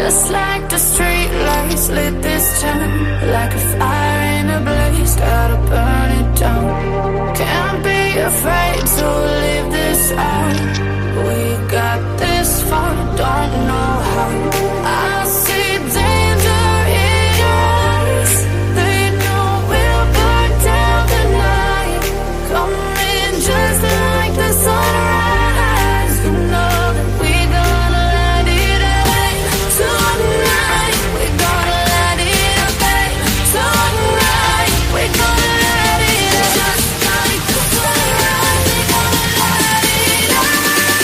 Just like the street lights lit this town, like a fire in a blaze, gotta burn it down. Can't be afraid to leave this out. We got this far, don't know how. I see danger in your eyes. They know we'll burn down the night. Coming just like the sunrise. You know that we gonna light it up tonight. We gonna light it up tonight. We gonna light it up just like the sunrise. We gonna light it up now.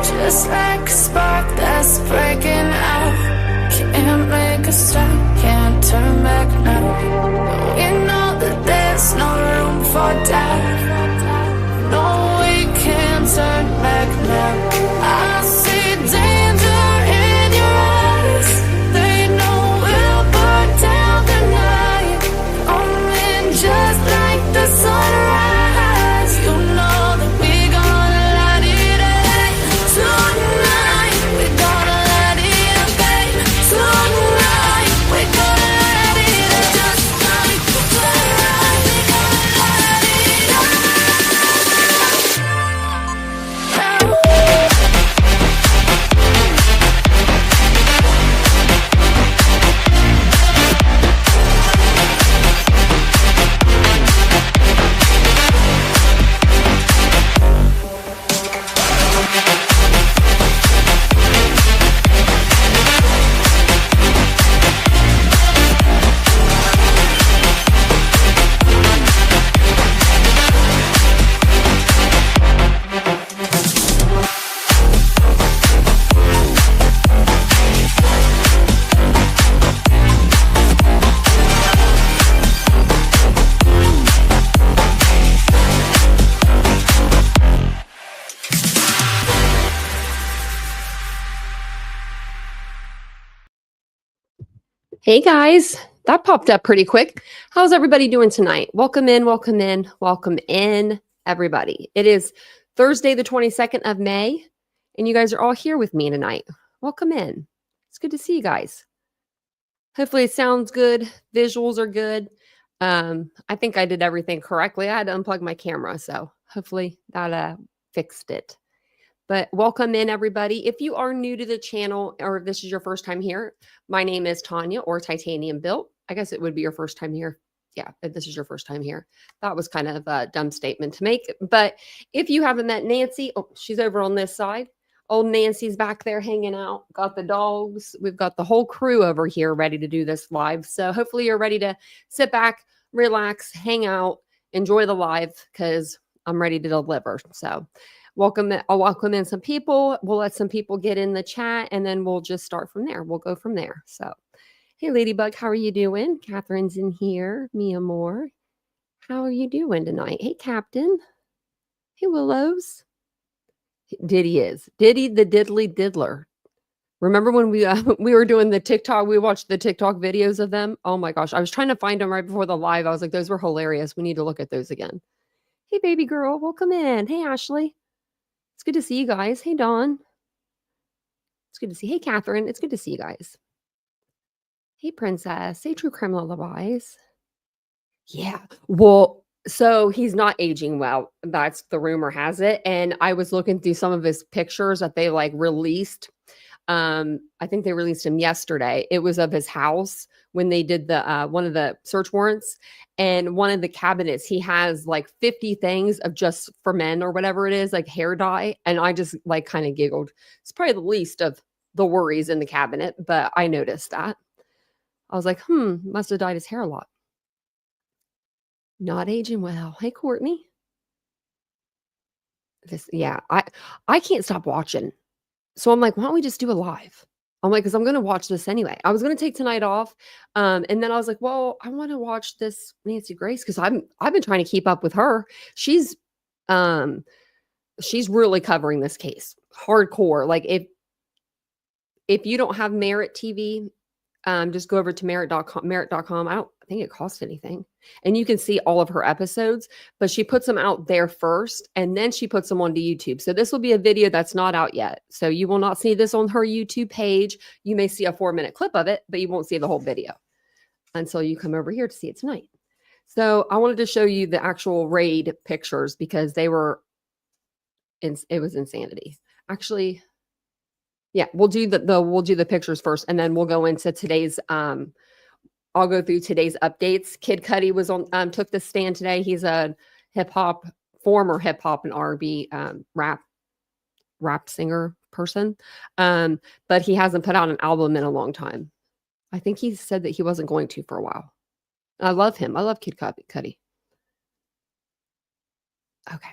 Just like a spark that's breaking out. Can't make a stop, can't turn back now. We know that there's no room for doubt. No, we can't turn back now. I see danger in your eyes. They know we'll burn down the night. Coming just like the sunrise. You know that we gonna light it up tonight. We gonna light it up tonight. We gonna light it up just like the sunrise. We gonna light it up now. Hey guys, that popped up pretty quick. How's everybody doing tonight? Welcome in, welcome in, welcome in, everybody. It is Thursday, the 22nd of May, and you guys are all here with me tonight. Welcome in. It's good to see you guys. Hopefully it sounds good. Visuals are good. I think I did everything correctly. I had to unplug my camera, so hopefully that fixed it. But welcome in, everybody. If you are new to the channel or if this is your first time here, my name is Tanya or TitaniumBuilt. I guess it would be your first time here. Yeah, if this is your first time here. That was kind of a dumb statement to make. But if you haven't met Nancy, oh, she's over on this side. Old Nancy's back there hanging out. Got the dogs. We've got the whole crew over here ready to do this live. So hopefully you're ready to sit back, relax, hang out, enjoy the live because I'm ready to deliver. So I'll welcome in some people. We'll let some people get in the chat and then we'll just start from there. We'll go from there. So, hey, Ladybug, how are you doing? Catherine's in here. Mia Moore. How are you doing tonight? Hey, Captain. Hey, Willows. Diddy is. Diddy the Diddly Diddler. Remember when we were doing the TikTok, we watched the TikTok videos of them? Oh my gosh. I was trying to find them right before the live. I was like, those were hilarious. We need to look at those again. Hey, baby girl. Welcome in. Hey, Ashley. It's good to see you guys. Hey, Dawn. It's good to see. Hey, Catherine. It's good to see you guys. Hey, Princess. Hey, True Crime Lullabies. Yeah. Well, so he's not aging well. That's the rumor has it. And I was looking through some of his pictures that they like released. I think they released him yesterday. It was of his house when they did the one of the search warrants, and one of the cabinets he has like 50 things of just for men or whatever it is, like hair dye. And I just like kind of giggled. It's probably the least of the worries in the cabinet, but I noticed that. I was like, must have dyed his hair a lot. Not aging well. Hey, Courtney. Yeah, I can't stop watching. So I'm like, why don't we just do a live? I'm like, because I'm gonna watch this anyway. I was gonna take tonight off, and then I was like, well, I want to watch this Nancy Grace because I've been trying to keep up with her. She's um she's really covering this case hardcore. Like if you don't have Merit TV, just go over to merit.com. Merit.com. I don't think it costs anything. And you can see all of her episodes, but she puts them out there first and then she puts them onto YouTube. So this will be a video that's not out yet. So you will not see this on her YouTube page. You may see a 4-minute clip of it, but you won't see the whole video until you come over here to see it tonight. So I wanted to show you the actual raid pictures because it was insanity. Actually, yeah, we'll do the pictures first, and then we'll go into today's. I'll go through today's updates. Kid Cudi was on took the stand today. He's a former hip hop and R&B rap singer person, but he hasn't put out an album in a long time. I think he said that he wasn't going to for a while. I love him. I love Kid Cudi. Okay.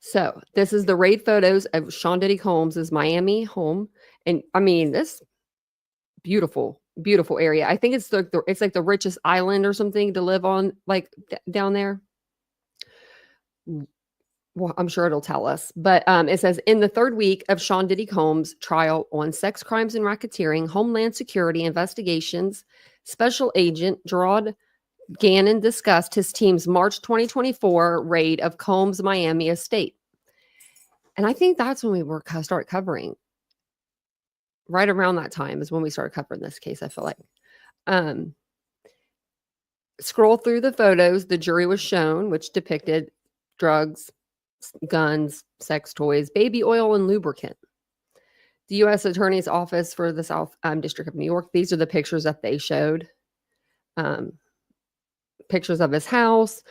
So this is the raid photos of Sean Diddy Combs' Miami home. And I mean, this beautiful, beautiful area. I think it's like the richest island or something to live on, like down there. Well, I'm sure it'll tell us. But it says, in the third week of Sean Diddy Combs' trial on sex crimes and racketeering, Homeland Security investigations, Special Agent Gerard Gannon discussed his team's March 2024 raid of Combs' Miami estate. And I think that's when we start covering. Right around that time is when we started covering this case, I feel like. Scroll through the photos the jury was shown, which depicted drugs, guns, sex toys, baby oil, and lubricant. The U.S. Attorney's Office for the South District of New York, these are the pictures that they showed. Pictures of his house.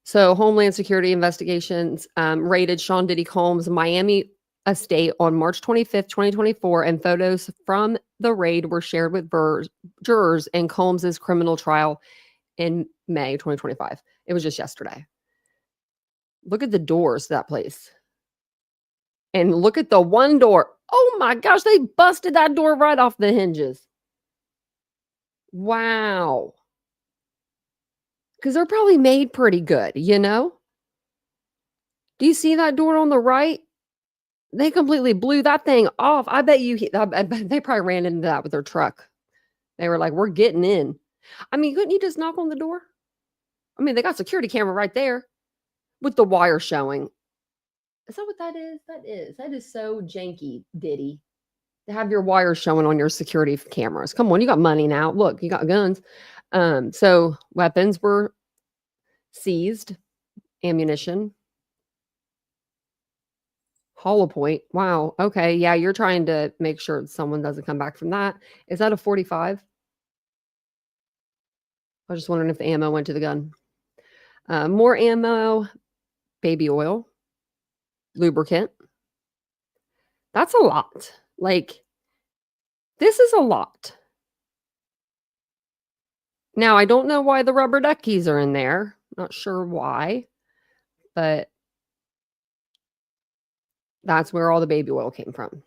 So Homeland Security investigations raided Sean Diddy Combs' Miami estate on March 25th, 2024, and photos from the raid were shared with jurors in Combs' criminal trial in May 2025. It was just yesterday. Look at the doors to that place. And look at the one door. Oh my gosh, they busted that door right off the hinges. Wow. Because they're probably made pretty good, you know? Do you see that door on the right? They completely blew that thing off. I bet they probably ran into that with their truck. They were like, we're getting in. I mean, couldn't you just knock on the door? I mean, they got security camera right there with the wire showing. Is that what that is? That is so janky, Diddy. To have your wires showing on your security cameras. Come on, you got money now. Look, you got guns. So weapons were seized, ammunition. Hollow point. Wow. Okay. Yeah, you're trying to make sure someone doesn't come back from that. Is that a 45? I was just wondering if the ammo went to the gun. More ammo, baby oil, lubricant. That's a lot. Like, this is a lot. Now, I don't know why the rubber duck keys are in there. Not sure why, but that's where all the baby oil came from.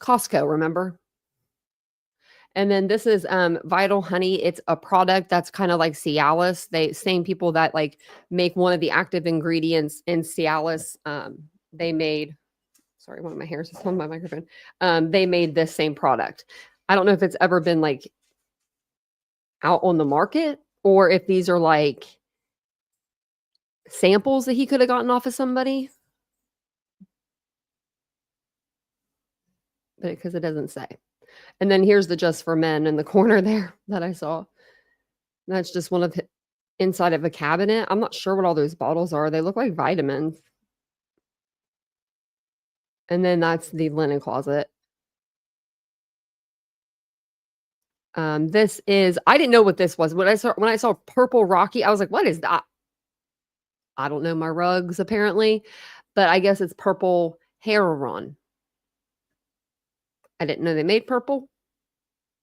Costco, remember? And then this is Vital Honey. It's a product that's kind of like Cialis. Same people that like make one of the active ingredients in Cialis. They made, sorry, one of my hairs is on my microphone. They made this same product. I don't know if it's ever been like out on the market or if these are like samples that he could have gotten off of somebody. But because it doesn't say. And then here's the Just for Men in the corner there that I saw. That's just one of inside of a cabinet. I'm not sure what all those bottles are. They look like vitamins. And then that's the linen closet. This is, I didn't know what this was. When I saw Purple Rocky, I was like, what is that? I don't know my rugs apparently, but I guess it's purple Heron. I didn't know they made purple.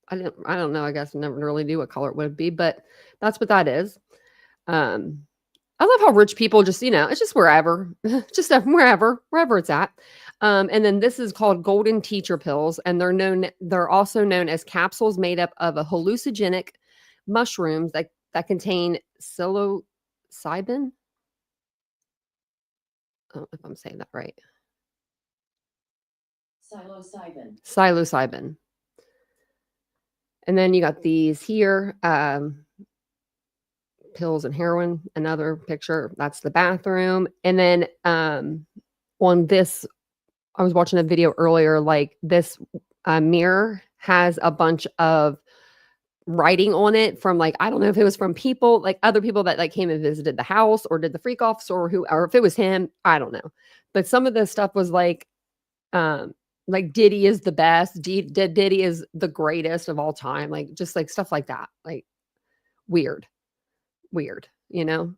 I don't know. I guess I never really knew what color it would be, but that's what that is. I love how rich people just, it's just wherever, just wherever it's at. And then this is called golden teacher pills, and they're also known as capsules made up of a hallucinogenic mushrooms that contain psilocybin. I don't know if I'm saying that right. Psilocybin. And then you got these here, pills and heroin, another picture. That's the bathroom. And then on this, I was watching a video earlier, like this mirror has a bunch of writing on it from, like, I don't know if it was from people, like other people that like came and visited the house or did the freak offs or if it was him, I don't know. But some of this stuff was like Diddy is the best. Diddy is the greatest of all time. Like just like stuff like that. Like weird, Cocaina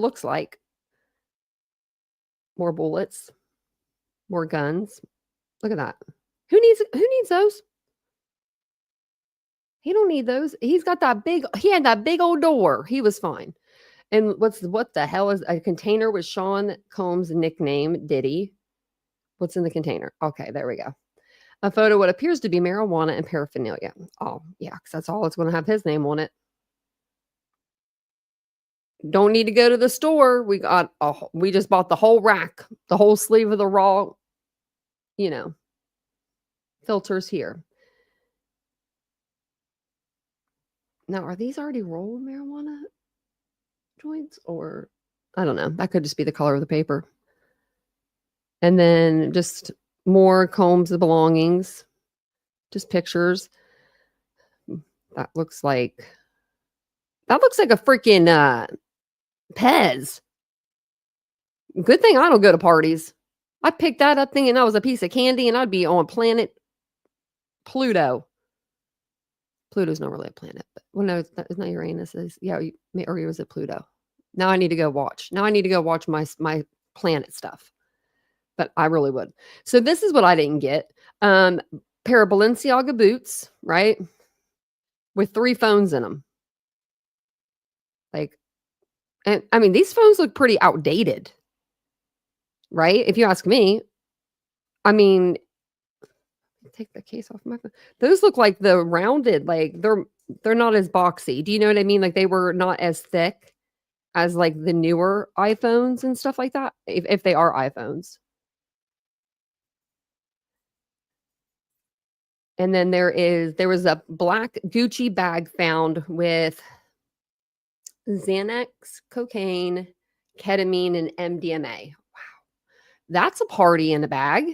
looks like more bullets, more guns. Look at that. Who needs those? He don't need those. He had that big old door. He was fine. And what the hell is a container with Sean Combs' nickname, Diddy? What's in the container? Okay, there we go. A photo what appears to be marijuana and paraphernalia. Oh, yeah, because that's all it's going to have his name on it. Don't need to go to the store. We just bought the whole rack, the whole sleeve of the raw, filters here. Now, are these already rolled marijuana joints, or I don't know. That could just be the color of the paper. And then just more Combs of belongings, just pictures. That looks like a freaking Pez. Good thing I don't go to parties. I picked that up thinking that was a piece of candy, and I'd be on planet Pluto. Pluto's not really a planet, but well, no, it's not Uranus. Or was it Pluto? Now I need to go watch. My planet stuff. But I really would. So this is what I didn't get. Pair of Balenciaga boots, right? With 3 phones in them. Like, and I mean, these phones look pretty outdated, right? If you ask me. I mean, take the case off my phone. Those look like the rounded, like they're not as boxy. Do you know what I mean? Like they were not as thick as like the newer iPhones and stuff like that, if they are iPhones. And then there was a black Gucci bag found with Xanax, cocaine, ketamine, and MDMA. Wow. That's a party in a bag.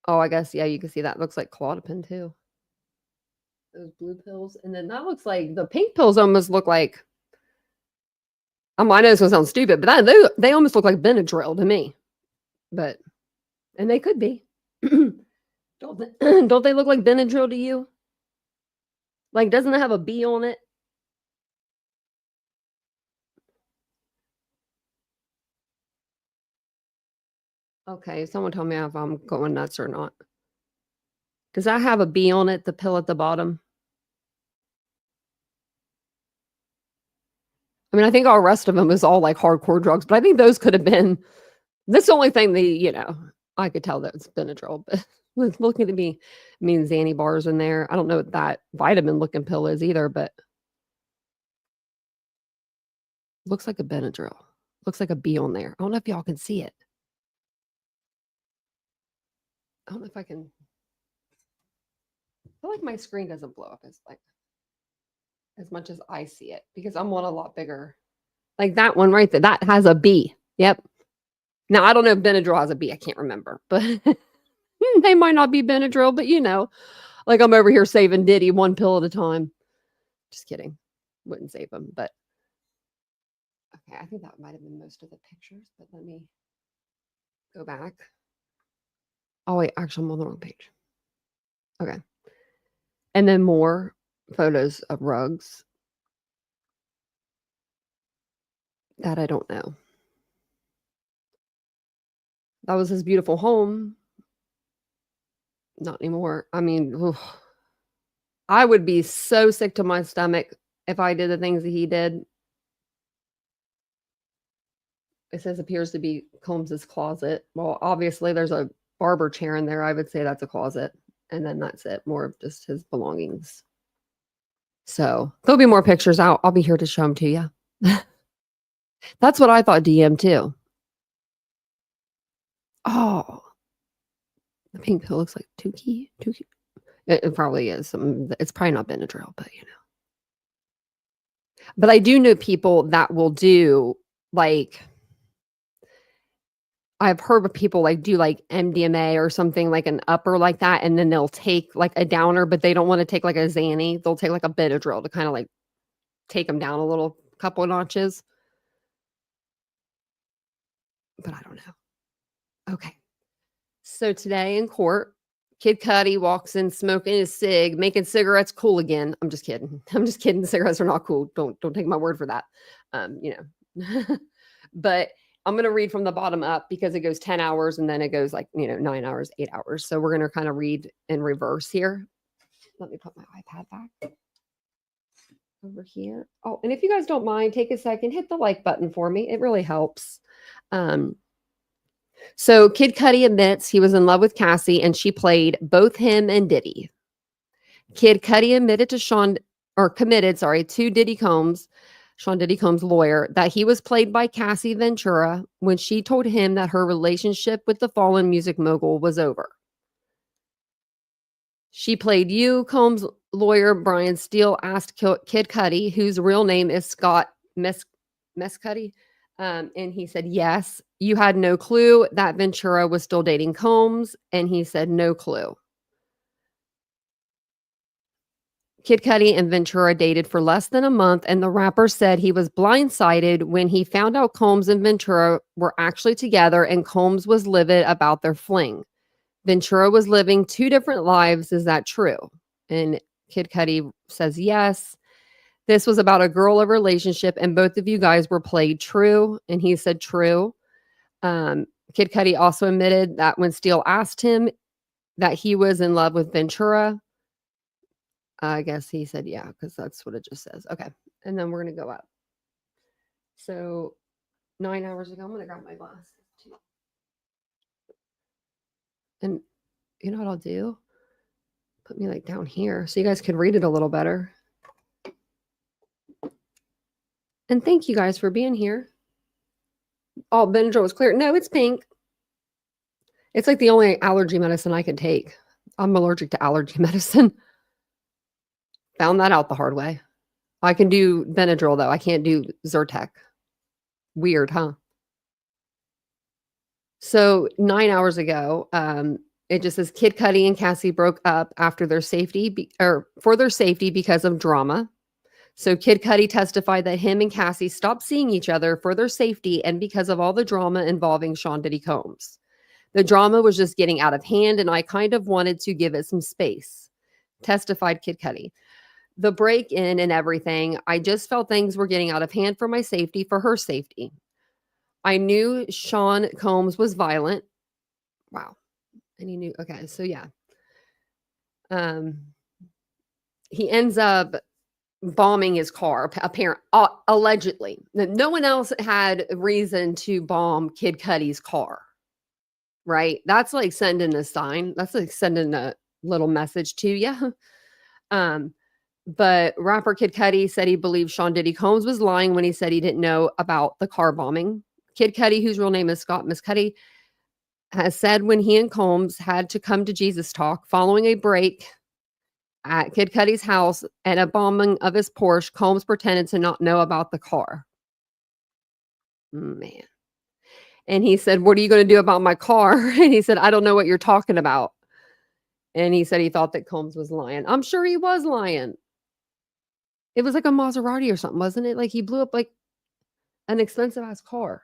Oh, I guess, yeah, you can see that. Looks like Klonopin too. Those blue pills. And then that looks like the pink pills almost look like, I know it's going to sound stupid, but they almost look like Benadryl to me. But, and they could be. Don't they look like Benadryl to you? Like, doesn't it have a B on it? Okay, someone tell me if I'm going nuts or not. Does that have a B on it, the pill at the bottom? I mean, I think all the rest of them is all like hardcore drugs, but I think those could have been, that's the only thing I could tell that it's Benadryl, but looking to me, I mean, Xanny bars in there. I don't know what that vitamin looking pill is either, but looks like a Benadryl. Looks like a B on there. I don't know if y'all can see it. I don't know if I can. I feel like my screen doesn't blow up as much as I see it because I'm on a lot bigger. Like that one right there. That has a B. Yep. Now, I don't know if Benadryl has a B. I can't remember, but they might not be Benadryl, but like I'm over here saving Diddy one pill at a time. Just kidding. Wouldn't save him, but okay. I think that might have been most of the pictures, but let me go back. Oh, wait, actually, I'm on the wrong page. Okay. And then more photos of rugs that I don't know. That was his beautiful home. Not anymore. I mean, I would be so sick to my stomach if I did the things that he did. It says appears to be Combs's closet. Well, obviously there's a barber chair in there. I would say that's a closet. And then that's it. More of just his belongings. So there'll be more pictures out. I'll be here to show them to you. That's what I thought DM too. Oh, the pink pill looks like Tukey. It probably is. It's probably not Benadryl, but you know. But I do know people that will do like, I've heard of people like do like MDMA or something like an upper like that, and then they'll take like a downer, but they don't want to take like a Xanny. They'll take like a Benadryl to kind of like take them down a little couple of notches. But I don't know. Okay. So today in court, Kid Cudi walks in smoking his cig, making cigarettes cool again. I'm just kidding. I'm just kidding. Cigarettes are not cool. Don't take my word for that. You know. But I'm going to read from the bottom up because it goes 10 hours and then it goes like, 9 hours, 8 hours. So we're going to kind of read in reverse here. Let me put my iPad back over here. Oh, and if you guys don't mind, take a second, hit the like button for me. It really helps. So Kid Cudi admits he was in love with Cassie and she played both him and Diddy. Kid Cudi committed to Diddy Combs, Sean Diddy Combs' lawyer, that he was played by Cassie Ventura when she told him that her relationship with the fallen music mogul was over. She played you, Combs' lawyer Brian Steele asked Kid Cudi, whose real name is Scott Mescudi, and he said, yes. You had no clue that Ventura was still dating Combs, and he said, no clue. Kid Cudi and Ventura dated for less than a month, and the rapper said he was blindsided when he found out Combs and Ventura were actually together and Combs was livid about their fling. Ventura was living two different lives. Is that true? And Kid Cudi says yes. This was about a girl relationship, and both of you guys were played true. And he said true. Kid Cudi also admitted that when Steele asked him that he was in love with Ventura, I guess he said yeah, because that's what it just says. Okay. And then we're going to go up. So 9 hours ago, I'm going to grab my glasses too. And you know what I'll do? Put me like down here so you guys can read it a little better. And thank you guys for being here. Oh, Benadryl was clear. No, it's pink. It's like the only allergy medicine I can take. I'm allergic to allergy medicine. Found that out the hard way. I can do Benadryl, though. I can't do Zyrtec. Weird, huh? So 9 hours ago, it just says Kid Cudi and Cassie broke up after their safety for their safety because of drama. So Kid Cudi testified that him and Cassie stopped seeing each other for their safety and because of all the drama involving Sean Diddy Combs. The drama was just getting out of hand, and I kind of wanted to give it some space, testified Kid Cudi. The break-in and everything, I just felt things were getting out of hand for my safety, for her safety. I knew Sean Combs was violent. Wow. And he knew, okay, so yeah. He ends up bombing his car, allegedly. No one else had reason to bomb Kid Cudi's car, right? That's like sending a sign. That's like sending a little message to you. But rapper Kid Cudi said he believed Sean Diddy Combs was lying when he said he didn't know about the car bombing. Kid Cudi, whose real name is Scott Mescudi, has said when he and Combs had to come to Jesus talk following a break at Kid Cudi's house and a bombing of his Porsche, Combs pretended to not know about the car. Man. And he said, what are you going to do about my car? And he said, I don't know what you're talking about. And he said he thought that Combs was lying. I'm sure he was lying. It was like a Maserati or something, wasn't it? Like he blew up like an expensive ass car.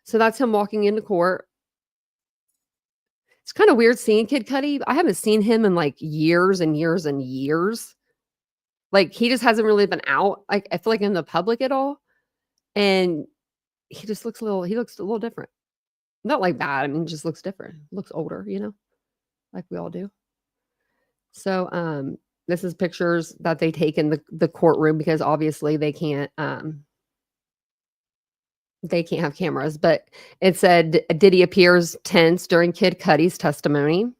So that's him walking into court. It's kind of weird seeing Kid Cudi. I haven't seen him in like years and years and years. Like he just hasn't really been out. Like I feel like in the public at all. And he just looks a little different. Not like bad. I mean, just looks different. Looks older, like we all do. So, This is pictures that they take in the courtroom because obviously they can't have cameras. But it said Diddy appears tense during Kid Cudi's testimony.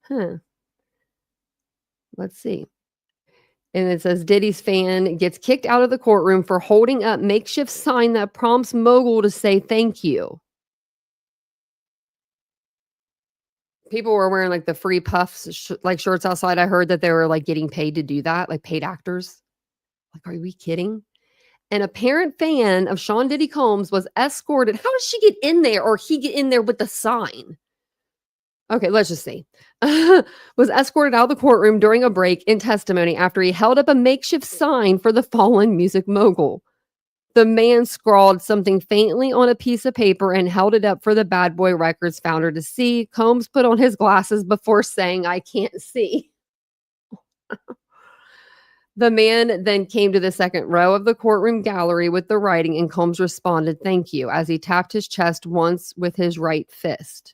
Huh. Let's see. And it says Diddy's fan gets kicked out of the courtroom for holding up makeshift sign that prompts mogul to say thank you. People were wearing like the free puffs, like shirts outside. I heard that they were like getting paid to do that, like paid actors. Like, are we kidding? An apparent fan of Sean Diddy Combs was escorted. How did she get in there or he get in there with the sign? Okay, let's just see. Was escorted out of the courtroom during a break in testimony after he held up a makeshift sign for the fallen music mogul. The man scrawled something faintly on a piece of paper and held it up for the Bad Boy Records founder to see. Combs put on his glasses before saying, "I can't see." The man then came to the second row of the courtroom gallery with the writing, and Combs responded, "Thank you," as he tapped his chest once with his right fist.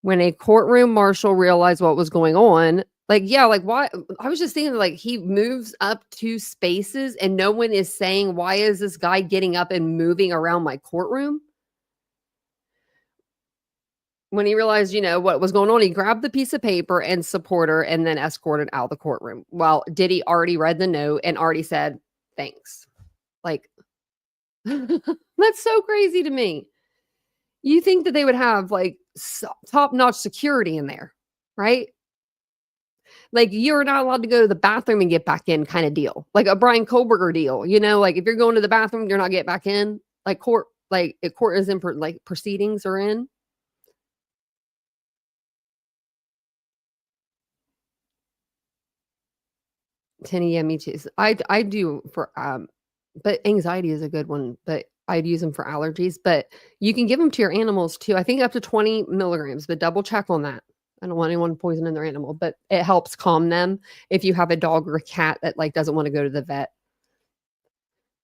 When a courtroom marshal realized what was going on, like, yeah, like, why? I was just thinking, like, he moves up 2 spaces and no one is saying, why is this guy getting up and moving around my courtroom? When he realized, what was going on, he grabbed the piece of paper and supporter and then escorted out of the courtroom. Well, Diddy already read the note and already said, thanks. Like, that's so crazy to me. You think that they would have like top-notch security in there, right? Like, you're not allowed to go to the bathroom and get back in kind of deal. Like a Brian Kohlberger deal, like if you're going to the bathroom, you're not getting back in. Like court is in, like proceedings are in. Tinny, yeah, me too. I do for but anxiety is a good one, but I'd use them for allergies. But you can give them to your animals too. I think up to 20 milligrams, but double check on that. I don't want anyone poisoning their animal, but it helps calm them if you have a dog or a cat that like doesn't want to go to the vet.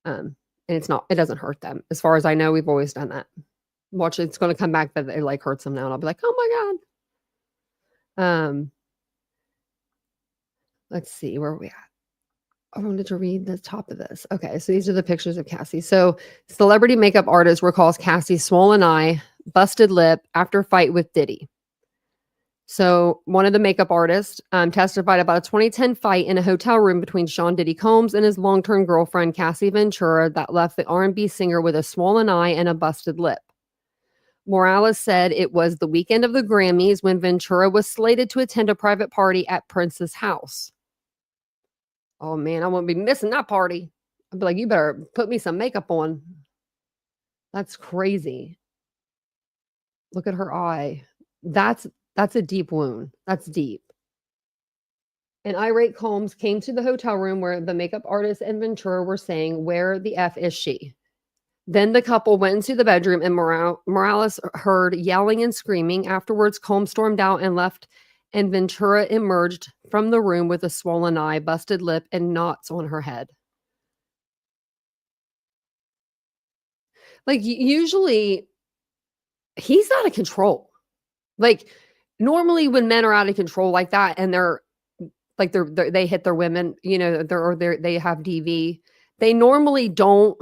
And it doesn't hurt them. As far as I know, we've always done that. Watch, it's going to come back that it like hurts them now, and I'll be like, oh my God. Let's see, where are we at? I wanted to read the top of this. Okay, so these are the pictures of Cassie. So celebrity makeup artist recalls Cassie's swollen eye, busted lip after fight with Diddy. So one of the makeup artists testified about a 2010 fight in a hotel room between Sean Diddy Combs and his long-term girlfriend, Cassie Ventura, that left the R&B singer with a swollen eye and a busted lip. Morales said it was the weekend of the Grammys when Ventura was slated to attend a private party at Prince's house. Oh, man, I won't be missing that party. I'd be like, you better put me some makeup on. That's crazy. Look at her eye. That's a deep wound. That's deep. An irate Combs came to the hotel room where the makeup artist and Ventura were saying, "Where the F is she?" Then the couple went into the bedroom and Morales heard yelling and screaming. Afterwards, Combs stormed out and left, and Ventura emerged from the room with a swollen eye, busted lip, and knots on her head. Like, usually, he's out of control. Like, normally when men are out of control like that and they hit their women, they have DV, they normally don't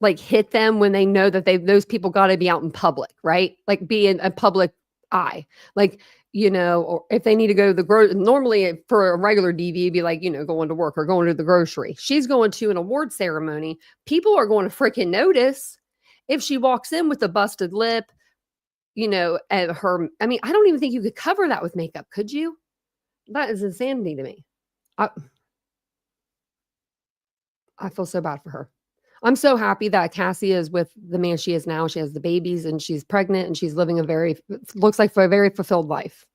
like hit them when they know that those people got to be out in public, right? Like be in a public eye, like, or if they need to go to the normally for a regular DV, it'd be like, going to work or going to the grocery. She's going to an award ceremony. People are going to freaking notice if she walks in with a busted lip, and I don't even think you could cover that with makeup. Could you? That is insanity to me. I feel so bad for her. I'm so happy that Cassie is with the man she is now. She has the babies and she's pregnant and she's living looks like for a very fulfilled life.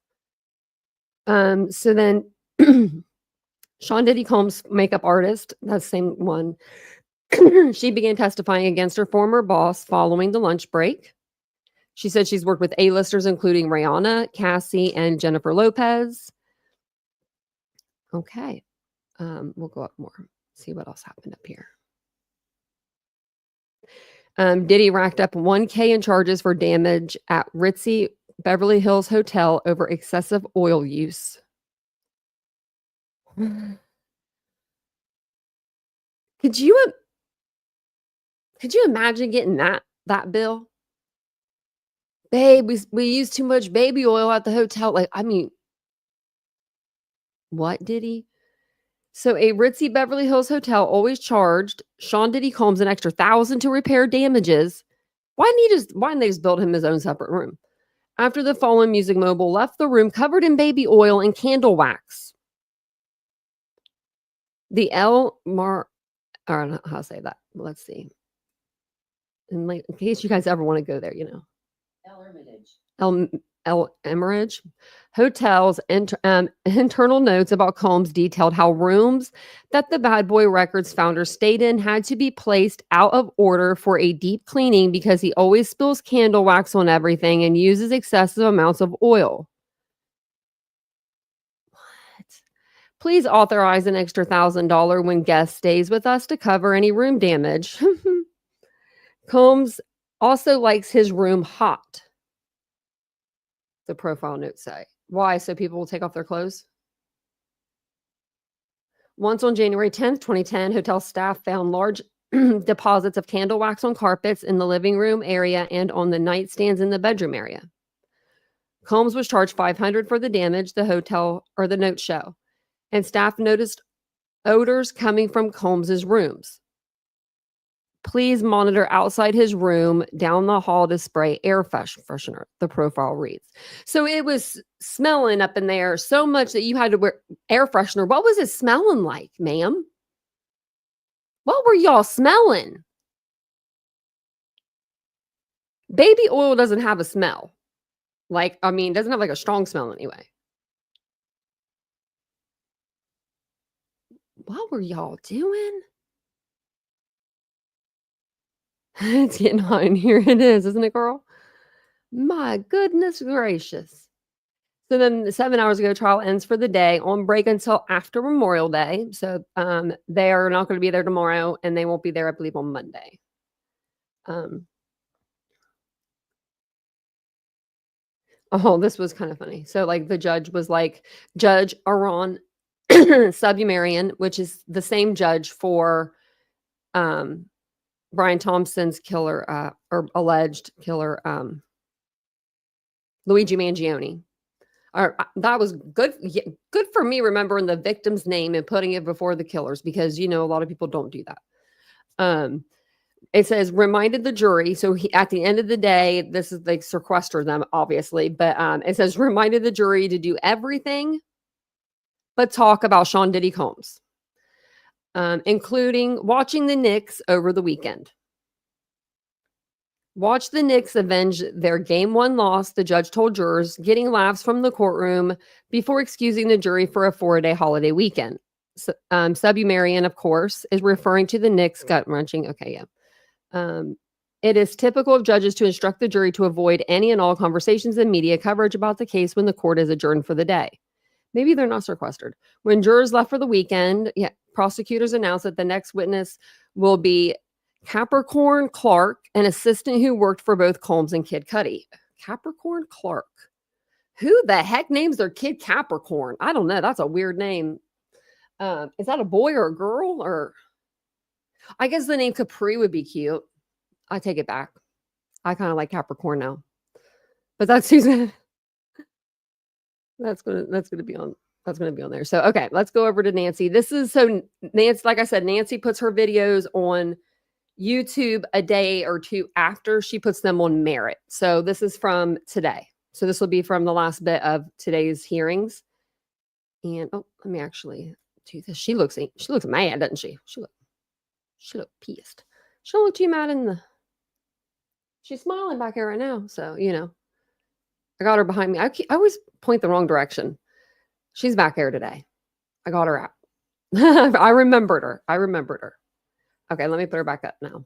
So then Sean Diddy Combs, makeup artist, that's the same one. She began testifying against her former boss following the lunch break. She said she's worked with A-listers, including Rihanna, Cassie, and Jennifer Lopez. Okay. We'll go up more. See what else happened up here. Diddy racked up $1,000 in charges for damage at ritzy Beverly Hills Hotel over excessive oil use. Could you imagine getting that bill? Babe, we used too much baby oil at the hotel. Like, I mean, what, Diddy? So a ritzy Beverly Hills hotel always charged Sean Diddy Combs an extra $1,000 to repair damages. Why didn't they just build him his own separate room? After the fallen music mogul left the room covered in baby oil and candle wax. The I don't know how to say that. Let's see. In case you guys ever want to go there, El Emerage Hotel's internal notes about Combs detailed how rooms that the Bad Boy Records founder stayed in had to be placed out of order for a deep cleaning because he always spills candle wax on everything and uses excessive amounts of oil. What? Please authorize an extra $1,000 when guest stays with us to cover any room damage. Combs also likes his room hot. The profile notes say. Why? So people will take off their clothes? Once on January 10th, 2010, hotel staff found large deposits of candle wax on carpets in the living room area and on the nightstands in the bedroom area. Combs was charged $500 for the damage, the notes show. And staff noticed odors coming from Combs's rooms. Please monitor outside his room, down the hall to spray air freshener, the profile reads. So it was smelling up in there so much that you had to wear air freshener. What was it smelling like, ma'am? What were y'all smelling? Baby oil doesn't have a smell. It doesn't have like a strong smell anyway. What were y'all doing? It's getting hot in here. It is, isn't it, girl? My goodness gracious. So then the 7 hours ago, trial ends for the day on break until after Memorial Day. So they are not going to be there tomorrow and they won't be there, I believe, on Monday. Oh, this was kind of funny. So the judge was like, Judge Aaron Subumarian, which is the same judge for Brian Thompson's killer, or alleged killer, Luigi Mangione. That was good for me remembering the victim's name and putting it before the killers because, a lot of people don't do that. It says, reminded the jury. So at the end of the day, this is they sequester them, obviously. But it says, reminded the jury to do everything but talk about Sean Diddy Combs. Including watching the Knicks over the weekend. Watch the Knicks avenge their Game 1 loss, the judge told jurors, getting laughs from the courtroom before excusing the jury for a 4-day holiday weekend. So, Subumarian, of course, is referring to the Knicks gut-wrenching. Okay, yeah. It is typical of judges to instruct the jury to avoid any and all conversations and media coverage about the case when the court is adjourned for the day. Maybe they're not sequestered. When jurors left for the weekend, prosecutors announced that the next witness will be Capricorn Clark, an assistant who worked for both Combs and Kid Cudi. Capricorn Clark. Who the heck names their kid Capricorn? I don't know. That's a weird name. Is that a boy or a girl? Or I guess the name Capri would be cute. I take it back. I kind of like Capricorn now. But that's Susan. That's gonna be on there. So okay, let's go over to Nancy. Nancy, like I said, Nancy puts her videos on YouTube a day or two after she puts them on Merit. So this is from today. So this will be from the last bit of today's hearings. And let me actually do this. She looks mad, doesn't she? She looked pissed. She don't look too mad she's smiling back here right now. So, I got her behind me. I always point the wrong direction. She's back here today. I got her out. I remembered her. Okay, let me put her back up now.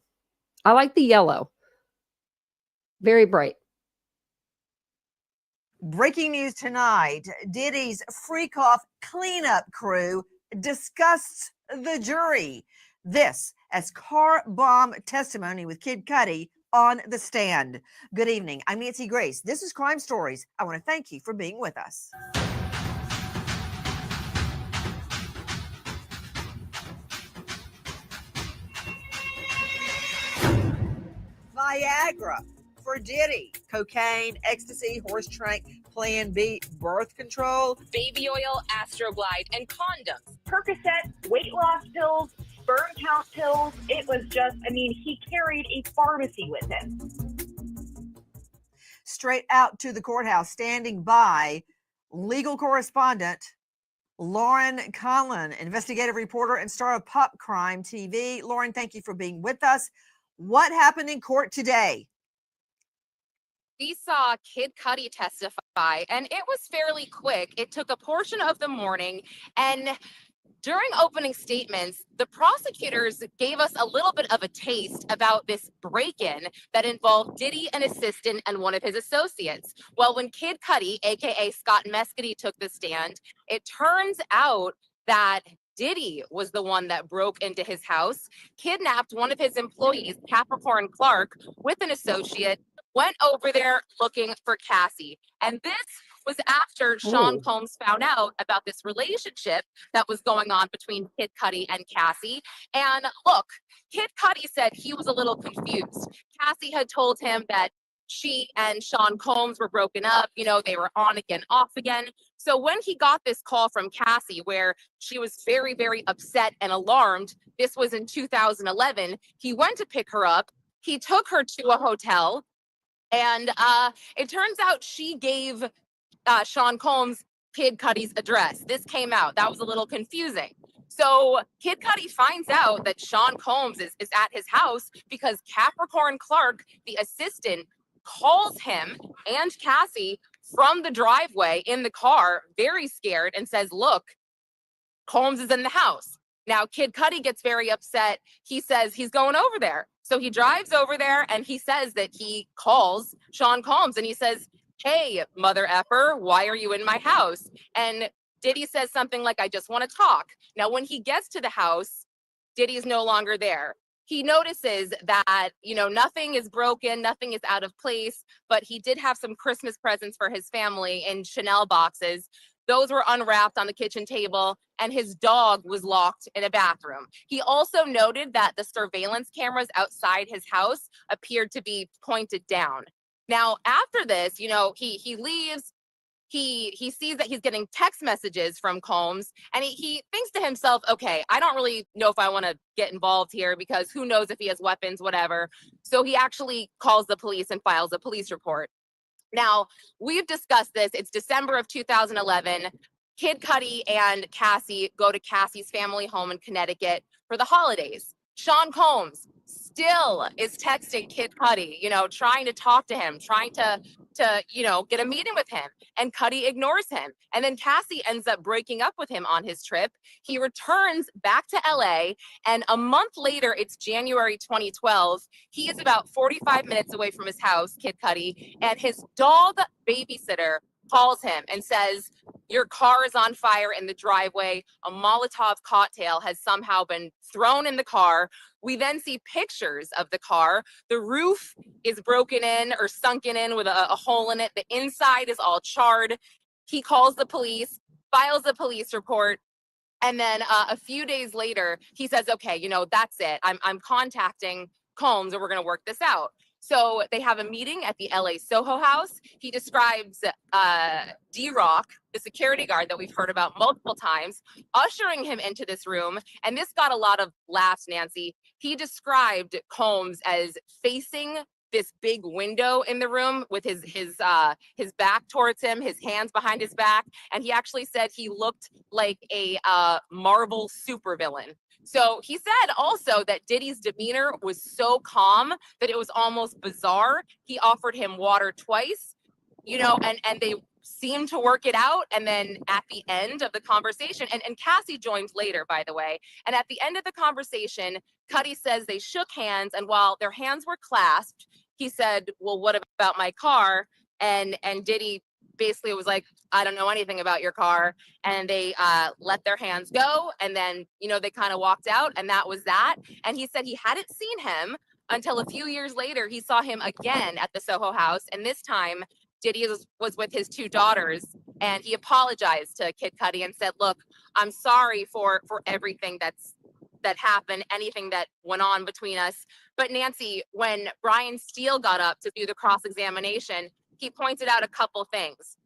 I like the yellow. Very bright. Breaking news tonight. Diddy's freak-off cleanup crew disgusts the jury. This as car bomb testimony with Kid Cudi on the stand. Good evening. I'm Nancy Grace. This is Crime Stories. I want to thank you for being with us. Viagra for Diddy, cocaine, ecstasy, horse trank, Plan B, birth control, baby oil, Astroglide, and condoms. Percocet, weight loss pills, sperm count pills. It was just, he carried a pharmacy with him. Straight out to the courthouse, standing by, legal correspondent Lauren Conlon, investigative reporter and star of Pop Crime TV. Lauren, thank you for being with us. What happened in court today? We saw Kid Cudi testify, and it was fairly quick. It took a portion of the morning, and during opening statements, the prosecutors gave us a little bit of a taste about this break-in that involved Diddy, an assistant, and one of his associates. Well, when Kid Cudi, aka Scott Mescudi, took the stand, it turns out that Diddy was the one that broke into his house, kidnapped one of his employees, Capricorn Clark, with an associate, went over there looking for Cassie. And this was after Sean Combs found out about this relationship that was going on between Kid Cudi and Cassie. And look, Kid Cudi said he was a little confused. Cassie had told him that she and Sean Combs were broken up. They were on again, off again. So when he got this call from Cassie, where she was very, very upset and alarmed, this was in 2011, he went to pick her up. He took her to a hotel. And it turns out she gave Sean Combs Kid Cudi's address. This came out. That was a little confusing. So Kid Cudi finds out that Sean Combs is at his house because Capricorn Clark, the assistant, calls him and Cassie from the driveway in the car, very scared, and says, look, Combs is in the house. Now, Kid Cudi gets very upset. He says he's going over there. So he drives over there and he says that he calls Sean Combs and he says, hey, mother effer, why are you in my house? And Diddy says something like, I just want to talk. Now, when he gets to the house, Diddy's no longer there. He notices that, nothing is broken, nothing is out of place, but he did have some Christmas presents for his family in Chanel boxes. Those were unwrapped on the kitchen table, and his dog was locked in a bathroom. He also noted that the surveillance cameras outside his house appeared to be pointed down. Now, after this, he leaves. He sees that he's getting text messages from Combs, and he thinks to himself, okay, I don't really know if I want to get involved here because who knows if he has weapons, whatever. So he actually calls the police and files a police report. Now, we've discussed this. It's December of 2011. Kid Cudi and Cassie go to Cassie's family home in Connecticut for the holidays. Sean Combs still is texting Kid Cudi, trying to talk to him, trying to get a meeting with him, and Cudi ignores him. And then Cassie ends up breaking up with him on his trip. He returns back to LA, and a month later, it's January 2012. He is about 45 minutes away from his house, Kid Cudi, and his dog babysitter calls him and says, your car is on fire in the driveway. A Molotov cocktail has somehow been thrown in the car. We then see pictures of the car. The roof is broken in or sunken in with a hole in it. The inside is all charred. He calls the police, files a police report. And then a few days later, he says, okay, that's it. I'm contacting Combs and we're going to work this out. So they have a meeting at the LA Soho House. He describes D-Rock, the security guard that we've heard about multiple times, ushering him into this room. And this got a lot of laughs, Nancy. He described Combs as facing this big window in the room with his back towards him, his hands behind his back. And he actually said he looked like a Marvel supervillain. So he said also that Diddy's demeanor was so calm that it was almost bizarre. He offered him water twice, and they seemed to work it out. And then at the end of the conversation, and Cassie joined later, by the way, and at the end of the conversation, Cudi says they shook hands, and while their hands were clasped, he said, well, what about my car? And Diddy basically was like, I don't know anything about your car. And they let their hands go. And then, they kind of walked out, and that was that. And he said he hadn't seen him until a few years later, he saw him again at the Soho House. And this time, Diddy was with his 2 daughters, and he apologized to Kid Cudi and said, look, I'm sorry for everything that happened, anything that went on between us. But Nancy, when Brian Steele got up to do the cross-examination, he pointed out a couple things,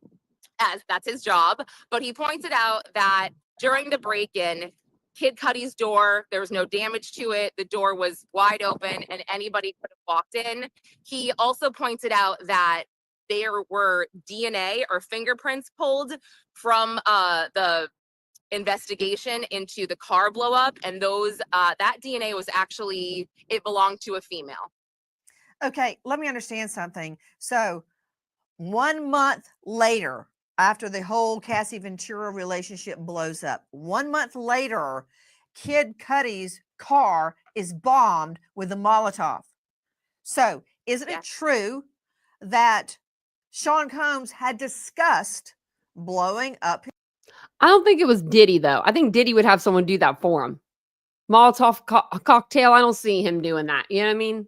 as that's his job. But he pointed out that during the break-in, Kid Cudi's door, there was no damage to it. The door was wide open and anybody could have walked in. He also pointed out that there were DNA or fingerprints pulled from the investigation into the car blow up, and those that DNA was actually, it belonged to a female. Okay, let me understand something. So 1 month later, after the whole Cassie Ventura relationship blows up, 1 month later, Kid Cudi's car is bombed with a Molotov. So isn't it true that Sean Combs had discussed blowing up? I don't think it was Diddy, though. I think Diddy would have someone do that for him. Molotov cocktail, I don't see him doing that. You know what I mean?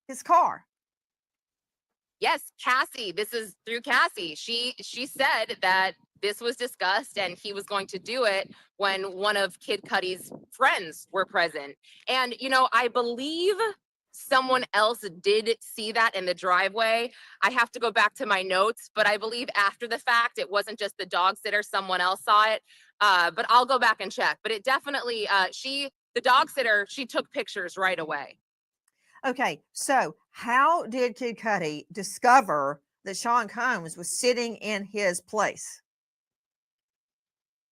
His car. Yes, Cassie, this is through Cassie. She said that this was discussed and he was going to do it when one of Kid Cudi's friends were present. And, you know, I believe someone else did see that in the driveway. I have to go back to my notes, but I believe after the fact, it wasn't just the dog sitter, someone else saw it. But I'll go back and check. But it definitely, the dog sitter, she took pictures right away. Okay, so how did Kid Cudi discover that Sean Combs was sitting in his place?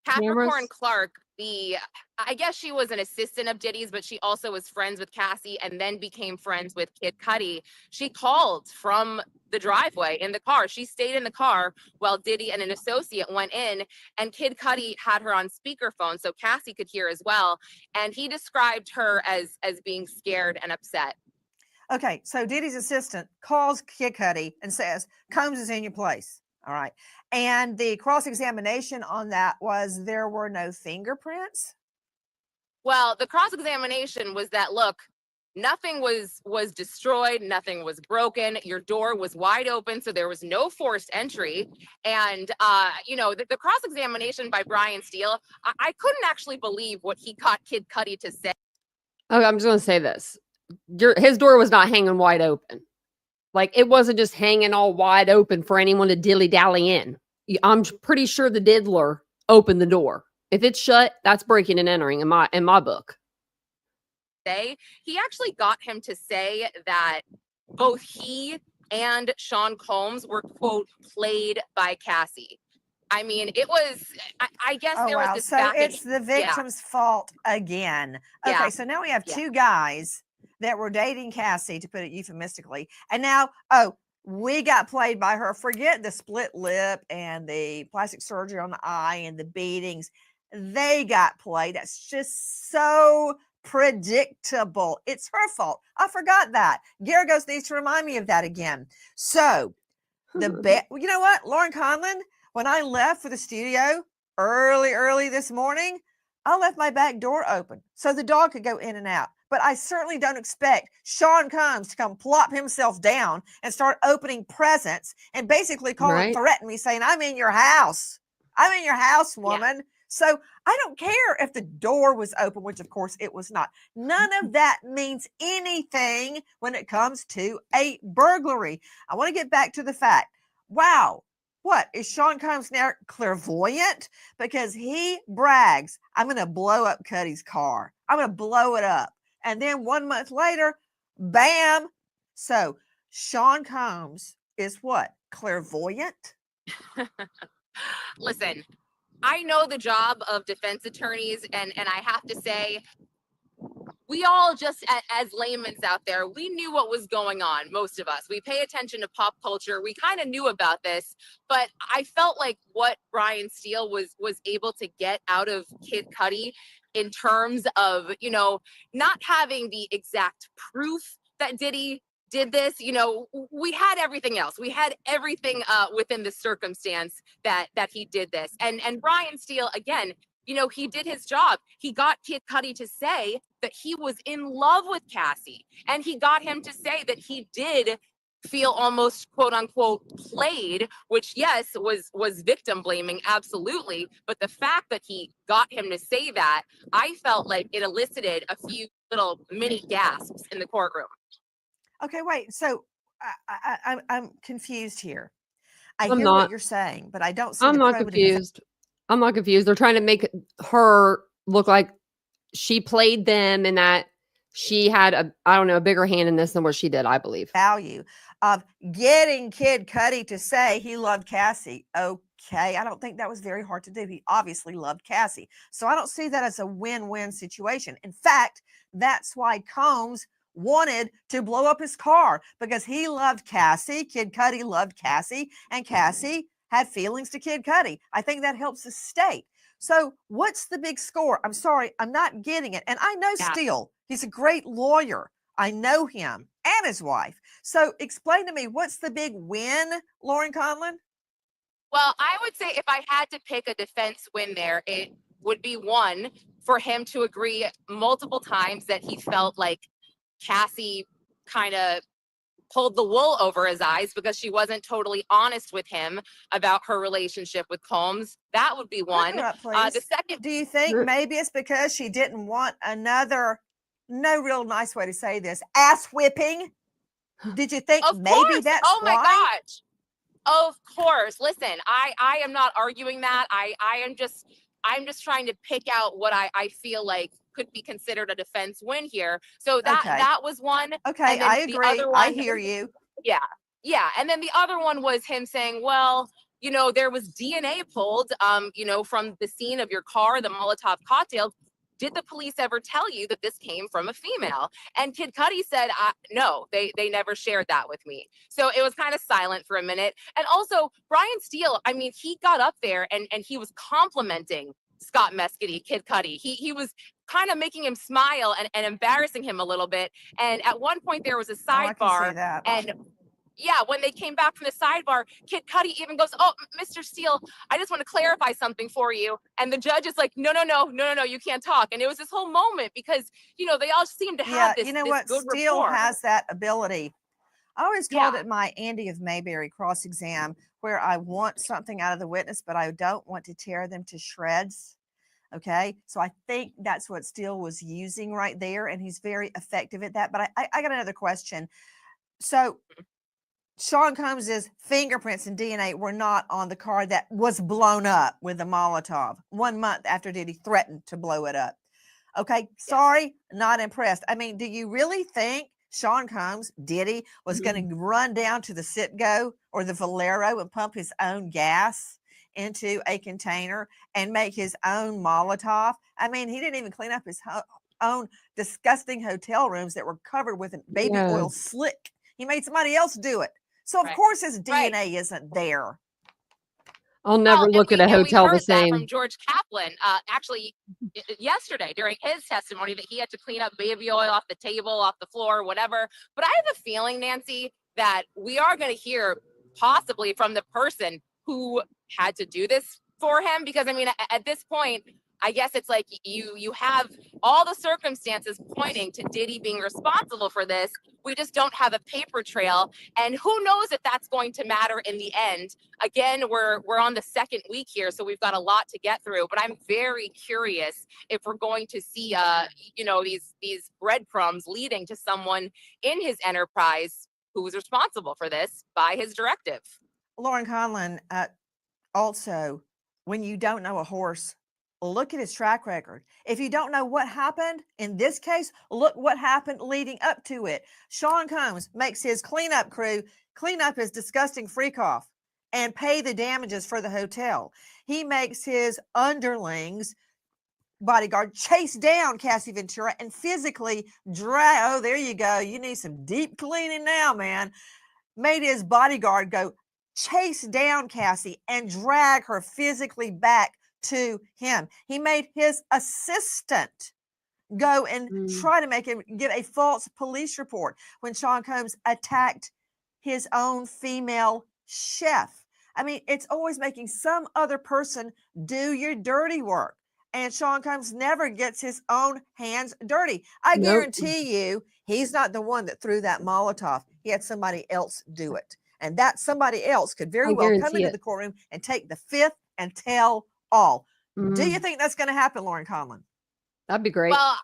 Capricorn Clark, I guess she was an assistant of Diddy's, but she also was friends with Cassie and then became friends with Kid Cudi. She called from the driveway in the car. She stayed in the car while Diddy and an associate went in, and Kid Cudi had her on speakerphone so Cassie could hear as well. And he described her as being scared and upset. Okay, so Diddy's assistant calls Kid Cudi and says, Combs is in your place. All right. And the cross-examination on that was there were no fingerprints? Well, the cross-examination was that, look, nothing was destroyed, nothing was broken, your door was wide open, so there was no forced entry. And, you know, the cross-examination by Brian Steele, I couldn't actually believe what he got Kid Cudi to say. Okay, I'm just going to say this. His door was not hanging wide open. Like, it wasn't just hanging all wide open for anyone to dilly-dally in. I'm pretty sure the diddler opened the door. If it's shut, that's breaking and entering in my book. He actually got him to say that both he and Sean Combs were, quote, played by Cassie. I mean, it was, I guess there was this so it's the victim's fault again. Okay, so now we have 2 guys that were dating Cassie, to put it euphemistically. And now, we got played by her. Forget the split lip and the plastic surgery on the eye and the beatings. They got played. That's just so predictable. It's her fault. I forgot that. Garagos needs to remind me of that again. So, you know what? Lauren Conlon, when I left for the studio early this morning, I left my back door open so the dog could go in and out. But I certainly don't expect Sean Combs to come plop himself down and start opening presents and basically threaten me saying, I'm in your house. I'm in your house, woman. Yeah. So I don't care if the door was open, which of course it was not. None of that means anything when it comes to a burglary. I want to get back to the fact, wow, what is Sean Combs now clairvoyant? Because he brags, I'm going to blow up Cudi's car. I'm going to blow it up. And then 1 month later, bam. So Sean Combs is what? Clairvoyant? Listen, I know the job of defense attorneys, and I have to say, we all just, as laymen out there, we knew what was going on, most of us. We pay attention to pop culture. We kind of knew about this, but I felt like what Brian Steele was able to get out of Kid Cudi in terms of, you know, not having the exact proof that Diddy did this, you know, we had everything else. We had everything within the circumstance that he did this. And Brian Steele, again, he did his job. He got Kid Cudi to say that he was in love with Cassie, and he got him to say that he did feel almost quote unquote played, which yes, was victim blaming, absolutely. But the fact that he got him to say that, I felt like it elicited a few little mini gasps in the courtroom. Okay, wait. So I'm confused here. I I'm hear not. what you're saying, but I don't see I'm the not probative. confused. I'm not confused. They're trying to make her look like she played them and that she had a bigger hand in this than what she did, I believe. Value of getting Kid Cudi to say he loved Cassie. Okay, I don't think that was very hard to do. He obviously loved Cassie. So I don't see that as a win-win situation. In fact, that's why Combs wanted to blow up his car, because he loved Cassie. Kid Cudi loved Cassie, and Cassie had feelings to Kid Cudi. I think that helps the state. So what's the big score? I'm sorry, I'm not getting it. And I know Steele. He's a great lawyer. I know him and his wife. So explain to me, what's the big win, Lauren Conlon? Well, I would say if I had to pick a defense win there, it would be one, for him to agree multiple times that he felt like Cassie kind of pulled the wool over his eyes because she wasn't totally honest with him about her relationship with Combs. That would be one. The second, do you think maybe it's because she didn't want another, no real nice way to say this, ass whipping? Did you think maybe that's oh my why? gosh. Of course. Listen, I am not arguing that. I'm just trying to pick out what I feel like could be considered a defense win here. So that was one. Okay, I agree. I hear you. Yeah. Yeah. And then the other one was him saying, well, there was DNA pulled, from the scene of your car, the Molotov cocktail. Did the police ever tell you that this came from a female? And Kid Cudi said, no, they never shared that with me. So it was kind of silent for a minute. And also Brian Steele, I mean, he got up there and he was complimenting Scott Mescudi, Kid Cudi. He was kind of making him smile and embarrassing him a little bit. And at one point there was a sidebar, and yeah, when they came back from the sidebar, Kid Cudi even goes, oh, Mr. Steele, I just want to clarify something for you. And the judge is like, no, you can't talk. And it was this whole moment because, they all seem to have this, good Steele rapport. has that ability. I always called it my Andy of Mayberry cross exam, where I want something out of the witness, but I don't want to tear them to shreds. Okay. So I think that's what Steele was using right there. And he's very effective at that. But I got another question. So Sean Combs's fingerprints and DNA were not on the car that was blown up with the Molotov 1 month after Diddy threatened to blow it up. Okay. Sorry. Not impressed. I mean, do you really think Sean Combs, Diddy, was going to run down to the Citgo or the Valero and pump his own gas into a container and make his own Molotov? I mean, he didn't even clean up his own disgusting hotel rooms that were covered with baby oil slick. He made somebody else do it. So of course his DNA isn't there. I'll never look at a hotel the same. From George Kaplan, actually yesterday during his testimony, that he had to clean up baby oil off the table, off the floor, whatever. But I have a feeling, Nancy, that we are going to hear possibly from the person who had to do this for him, because I mean, at this point, I guess it's like you have all the circumstances pointing to Diddy being responsible for this. We just don't have a paper trail. And who knows if that's going to matter in the end. Again, we're on the second week here, so we've got a lot to get through. But I'm very curious if we're going to see these breadcrumbs leading to someone in his enterprise who was responsible for this by his directive. Lauren Conlon, also, when you don't know a horse, look at his track record. If you don't know what happened in this case, look what happened leading up to it. Sean Combs makes his cleanup crew clean up his disgusting freak off and pay the damages for the hotel. He makes his underlings bodyguard chase down Cassie Ventura and physically drag. Oh, there you go. You need some deep cleaning now, man. Made his bodyguard go chase down Cassie and drag her physically back to him. He made his assistant go and try to make him give a false police report when Sean Combs attacked his own female chef. I mean, it's always making some other person do your dirty work. and Sean Combs never gets his own hands dirty. I Nope. guarantee you, he's not the one that threw that Molotov. He had somebody else do it. And that somebody else could very I well come guarantee into it. the courtroom and take the fifth and tell all. Do you Mm, think that's going to happen, Lauren Conlon? that'd be great. Well,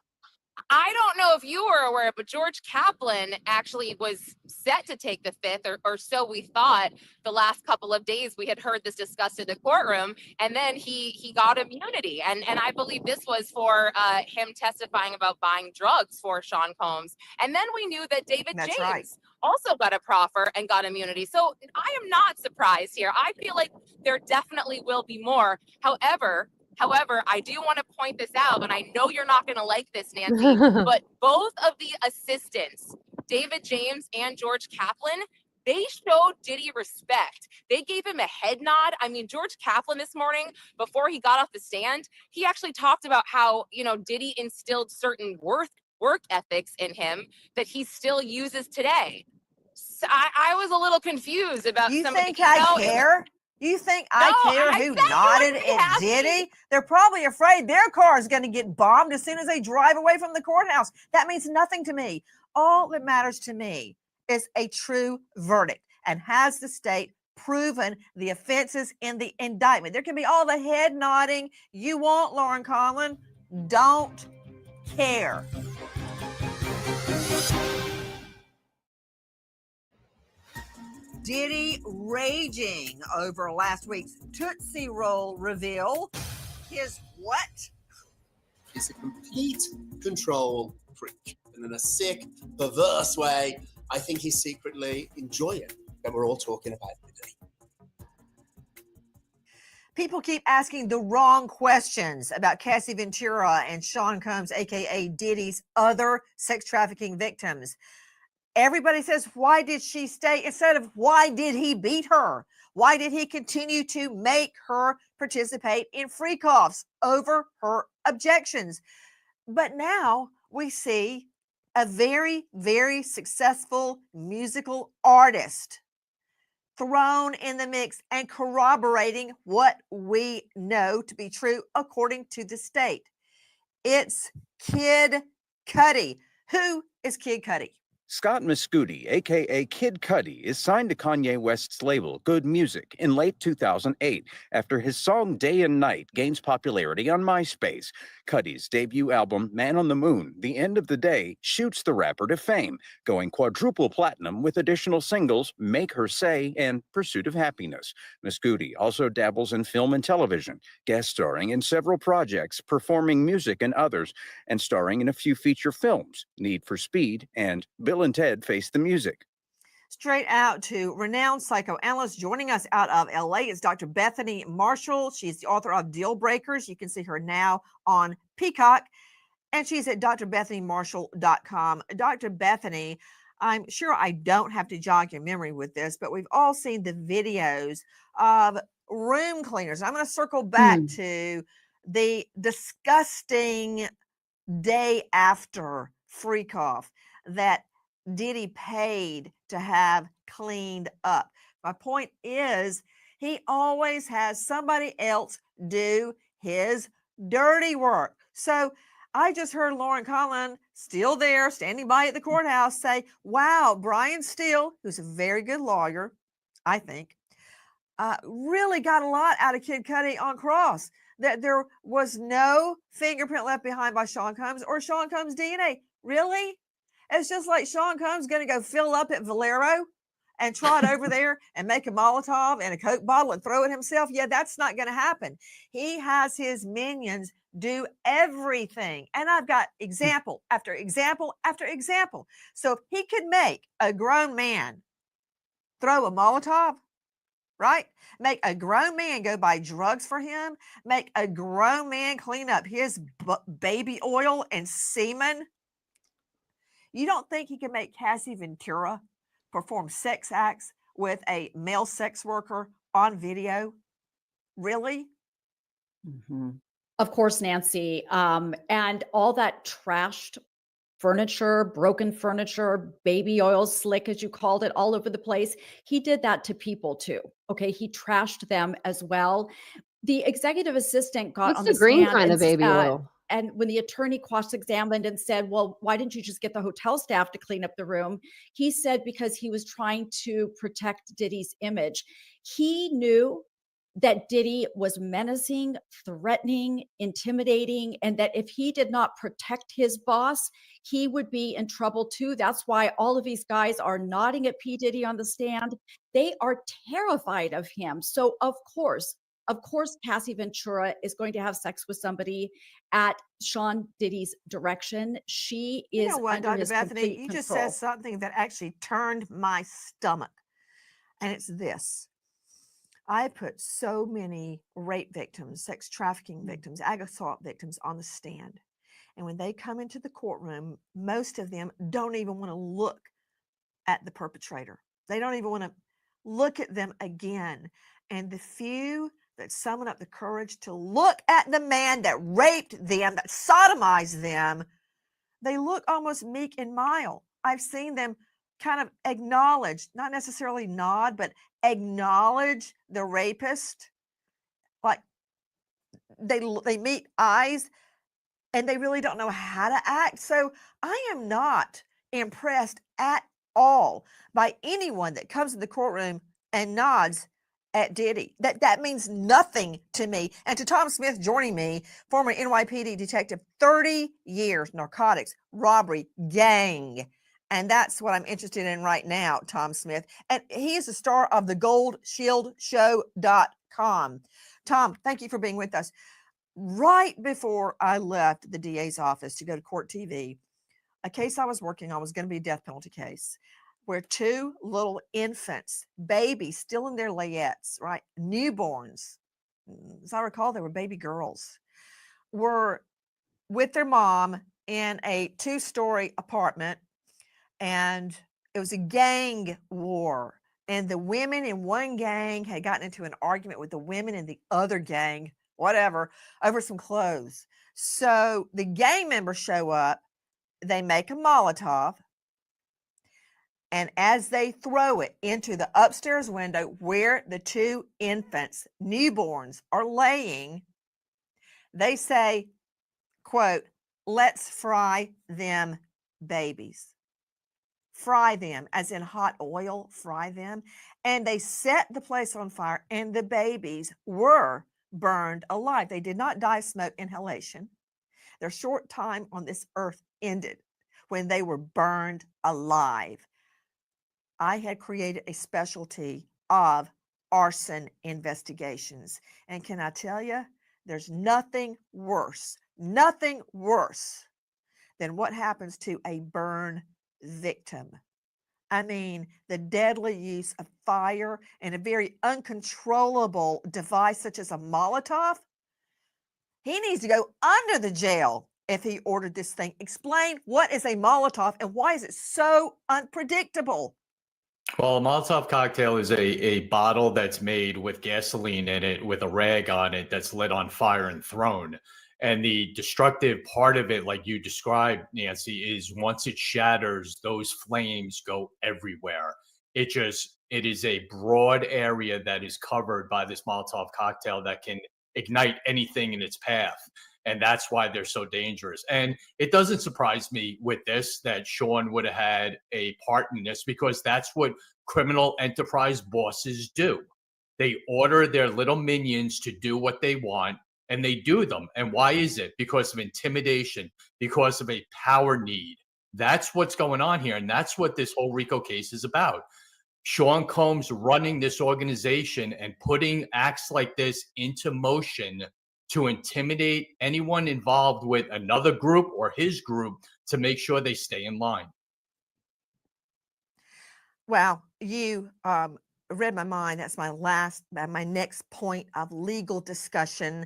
I don't know if you were aware, but George Kaplan actually was set to take the fifth, or so we thought. The last couple of days, we had heard this discussed in the courtroom, and then he got immunity, and I believe this was for him testifying about buying drugs for Sean Combs, and then we knew that David That's James right. also got a proffer and got immunity. So I am not surprised here. I feel like there definitely will be more. However, I do want to point this out, and I know you're not going to like this, Nancy, but both of the assistants, David James and George Kaplan, they showed Diddy respect. They gave him a head nod. I mean, George Kaplan this morning, before he got off the stand, he actually talked about how, Diddy instilled certain work ethics in him that he still uses today. So I was a little confused about You some of think the, I care? You think I No, care I who said you nodded would be at happy. Diddy? They're probably afraid their car is going to get bombed as soon as they drive away from the courthouse. That means nothing to me. All that matters to me is a true verdict. And has the state proven the offenses in the indictment? There can be all the head nodding you want, Lauren Conlon. Don't care. Diddy raging over last week's Tootsie Roll reveal. His what? He's a complete control freak. And in a sick, perverse way, I think he's secretly enjoying that we're all talking about today. People keep asking the wrong questions about Cassie Ventura and Sean Combs, aka Diddy's other sex trafficking victims. Everybody says, why did she stay? Instead of why did he beat her? Why did he continue to make her participate in freak-offs over her objections? But now we see a very, very successful musical artist thrown in the mix and corroborating what we know to be true according to the state. It's Kid Cudi. Who is Kid Cudi? Scott Cudi, a.k.a. Kid Cudi, is signed to Kanye West's label, Good Music, in late 2008 after his song Day and Night gains popularity on MySpace. Cudi's debut album, Man on the Moon, The End of the Day, shoots the rapper to fame, going quadruple platinum with additional singles Make Her Say and Pursuit of Happiness. Cudi also dabbles in film and television, guest starring in several projects, performing music in others, and starring in a few feature films, Need for Speed and Bill and Ted Face the Music. Straight out to renowned psychoanalyst joining us out of LA is Dr. Bethany Marshall. She's the author of Deal Breakers. You can see her now on Peacock, and she's at drbethanymarshall.com. Dr. Bethany, I'm sure I don't have to jog your memory with this, but we've all seen the videos of room cleaners. I'm going to circle back to the disgusting day after freak off that Diddy paid to have cleaned up. My point is, he always has somebody else do his dirty work. So I just heard Lauren Conlon, still there, standing by at the courthouse, say, wow, Brian Steele, who's a very good lawyer, I think, really got a lot out of Kid Cudi on cross. That there was no fingerprint left behind by Sean Combs or Sean Combs' DNA. Really? It's just like Sean Combs going to go fill up at Valero and trot over there and make a Molotov and a Coke bottle and throw it himself. Yeah, that's not going to happen. He has his minions do everything. And I've got example after example after example. So if he could make a grown man throw a Molotov, right? Make a grown man go buy drugs for him, make a grown man clean up his baby oil and semen. You don't think he can make Cassie Ventura perform sex acts with a male sex worker on video? Really? Mm-hmm. Of course, Nancy. And all that trashed furniture, broken furniture, baby oil slick, as you called it, all over the place. He did that to people too. Okay. He trashed them as well. the executive assistant got What's on the the green stand kind of baby oil? and when the attorney cross-examined and said, well, why didn't you just get the hotel staff to clean up the room? He said because he was trying to protect Diddy's image. He knew that Diddy was menacing, threatening, intimidating, and that if he did not protect his boss, he would be in trouble too. That's why all of these guys are nodding at P. Diddy on the stand. They are terrified of him. So of course, Cassie Ventura is going to have sex with somebody at Sean Diddy's direction. She You is know what, under Dr. his Bethany, complete you just control. said something that actually turned my stomach. And it's this. I put so many rape victims, sex trafficking victims, ag assault victims on the stand. And when they come into the courtroom, most of them don't even want to look at the perpetrator. They don't even want to look at them again. And the few that summon up the courage to look at the man that raped them, that sodomized them, they look almost meek and mild. I've seen them kind of acknowledge, not necessarily nod, but acknowledge the rapist. Like they meet eyes and they really don't know how to act. So I am not impressed at all by anyone that comes in the courtroom and nods at Diddy. That means nothing to me. And to Tom Smith joining me, former NYPD detective, 30 years, narcotics, robbery, gang. And that's what I'm interested in right now, Tom Smith. And he is the star of the goldshieldshow.com. Tom, thank you for being with us. Right before I left the DA's office to go to Court TV, a case I was working on was going to be a death penalty case where two little infants, babies still in their layettes, right? Newborns, as I recall, they were baby girls, were with their mom in a 2-story apartment. And it was a gang war. And the women in one gang had gotten into an argument with the women in the other gang, whatever, over some clothes. So the gang members show up, they make a Molotov, and as they throw it into the upstairs window where the two infants, newborns, are laying, they say, quote, "Let's fry them babies." Fry them, as in hot oil, fry them. And they set the place on fire, and the babies were burned alive. They did not die of smoke inhalation. Their short time on this earth ended when they were burned alive. I had created a specialty of arson investigations. And can I tell you, there's nothing worse than what happens to a burn victim. I mean, the deadly use of fire and a very uncontrollable device such as a Molotov. He needs to go under the jail if he ordered this thing. Explain what is a Molotov and why is it so unpredictable? Well, a Molotov cocktail is a bottle that's made with gasoline in it with a rag on it that's lit on fire and thrown. And the destructive part of it, like you described, Nancy, is once it shatters, those flames go everywhere. It is a broad area that is covered by this Molotov cocktail that can ignite anything in its path. And that's why they're so dangerous. And it doesn't surprise me with this that Sean would have had a part in this, because that's what criminal enterprise bosses do. They order their little minions to do what they want, and they do them. And why is it? Because of intimidation, because of a power need. That's what's going on here. And that's what this whole RICO case is about. Sean Combs running this organization and putting acts like this into motion to intimidate anyone involved with another group or his group to make sure they stay in line. Well, you read my mind. That's my next point of legal discussion.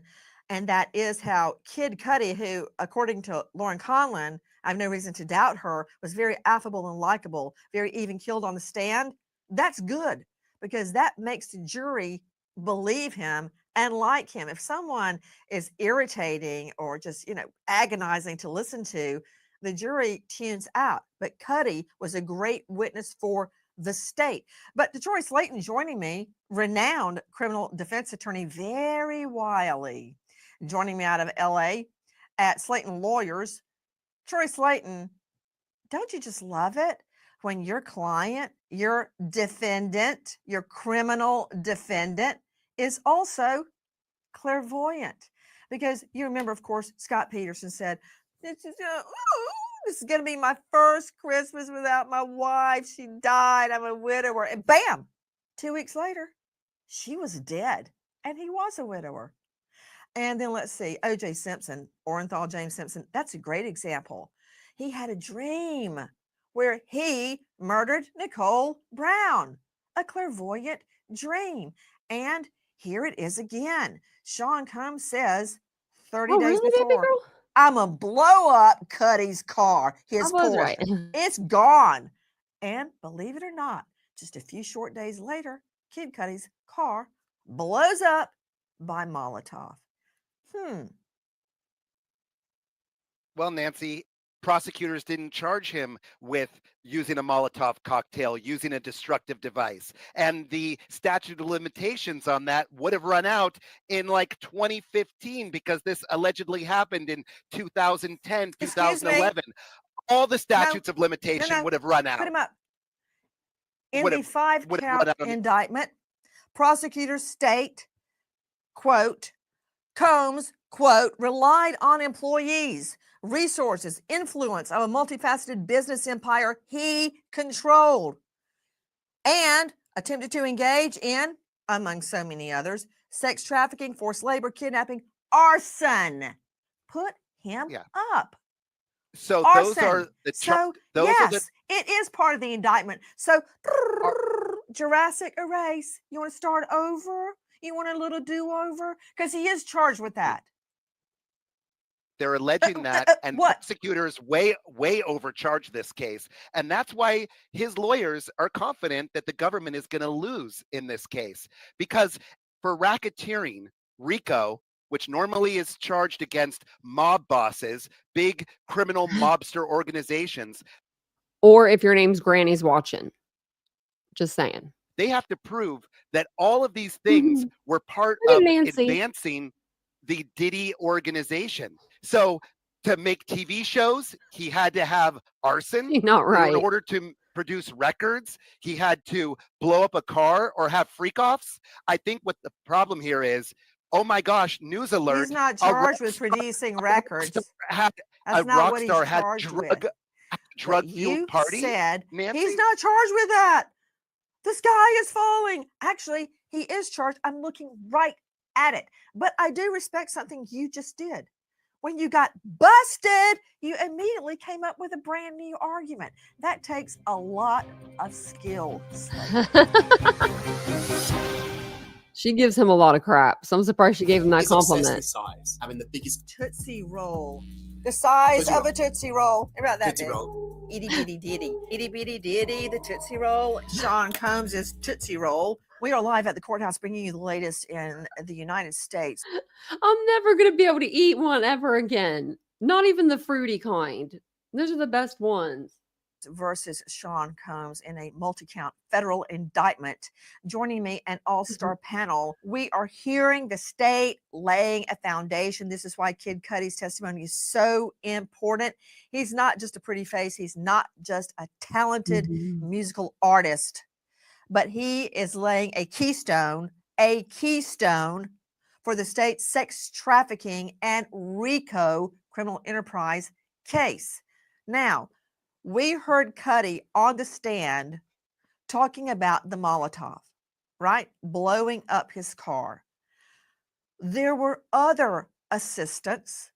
And that is how Kid Cudi, who, according to Lauren Conlon, I have no reason to doubt her, was very affable and likable, very even keeled on the stand. That's good, because that makes the jury believe him and like him. If someone is irritating or just, agonizing to listen to, the jury tunes out. But Cudi was a great witness for the state. But Detroit Slayton joining me, renowned criminal defense attorney, very wily, joining me out of LA at Slayton Lawyers. Troy Slayton, don't you just love it when your client, your defendant, your criminal defendant is also clairvoyant? Because you remember, of course, Scott Peterson said, this is going to be my first Christmas without my wife. She died. I'm a widower. And bam, 2 weeks later, she was dead. And he was a widower. And then let's see, O.J. Simpson, Orenthal James Simpson, that's a great example. He had a dream where he murdered Nicole Brown, a clairvoyant dream. And here it is again. Sean Combs says 30 days really, baby before, girl? I'm going to blow up Cudi's car, his I was Porsche. right. It's gone. And believe it or not, just a few short days later, Kid Cudi's car blows up by Molotov. Well, Nancy, prosecutors didn't charge him with using a Molotov cocktail, using a destructive device. And the statute of limitations on that would have run out in like 2015 because this allegedly happened in 2010, 2011. All the statutes of limitation would have run out. Put him up. In the 5-count indictment, prosecutors state, quote, Combs, quote, relied on employees, resources, influence of a multifaceted business empire he controlled, and attempted to engage in, among so many others, sex trafficking, forced labor, kidnapping, arson. Put him up. So arson. Those are the yes, it is part of the indictment. So Jurassic erase. You want to start over? You want a little do-over? Because he is charged with that. They're alleging that, and prosecutors way overcharged this case. And that's why his lawyers are confident that the government is going to lose in this case. Because for racketeering, RICO, which normally is charged against mob bosses, big criminal mobster organizations. Or if your name's Granny's watching. Just saying. They have to prove that all of these things were part of advancing the Diddy organization. So to make TV shows, he had to have arson. Not right. In order to produce records, he had to blow up a car or have freak-offs. I think what the problem here is, oh my gosh, news alert. He's not charged with producing records. That's not what he's charged with. Drug-fueled party. Said Nancy? He's not charged with that. The sky is falling. Actually, he is charged. I'm looking right at it. But I do respect something you just did. When you got busted, you immediately came up with a brand new argument. That takes a lot of skill. She gives him a lot of crap. So I'm surprised she gave him that compliment. Size, having the biggest Tootsie Roll. The size of a Tootsie Roll. How about that? Tootsie Roll. Itty bitty ditty. Itty bitty ditty, the Tootsie Roll. Sean Combs' Tootsie Roll. We are live at the courthouse bringing you the latest in the United States. I'm never going to be able to eat one ever again. Not even the fruity kind. Those are the best ones. Versus Sean Combs in a multi-count federal indictment. Joining me, an all-star panel. We are hearing the state laying a foundation. This is why Kid Cudi's testimony is so important. He's not just a pretty face. He's not just a talented musical artist, but he is laying a keystone for the state's sex trafficking and RICO criminal enterprise case. Now, we heard Cudi on the stand talking about the Molotov, right? Blowing up his car. There were other assistants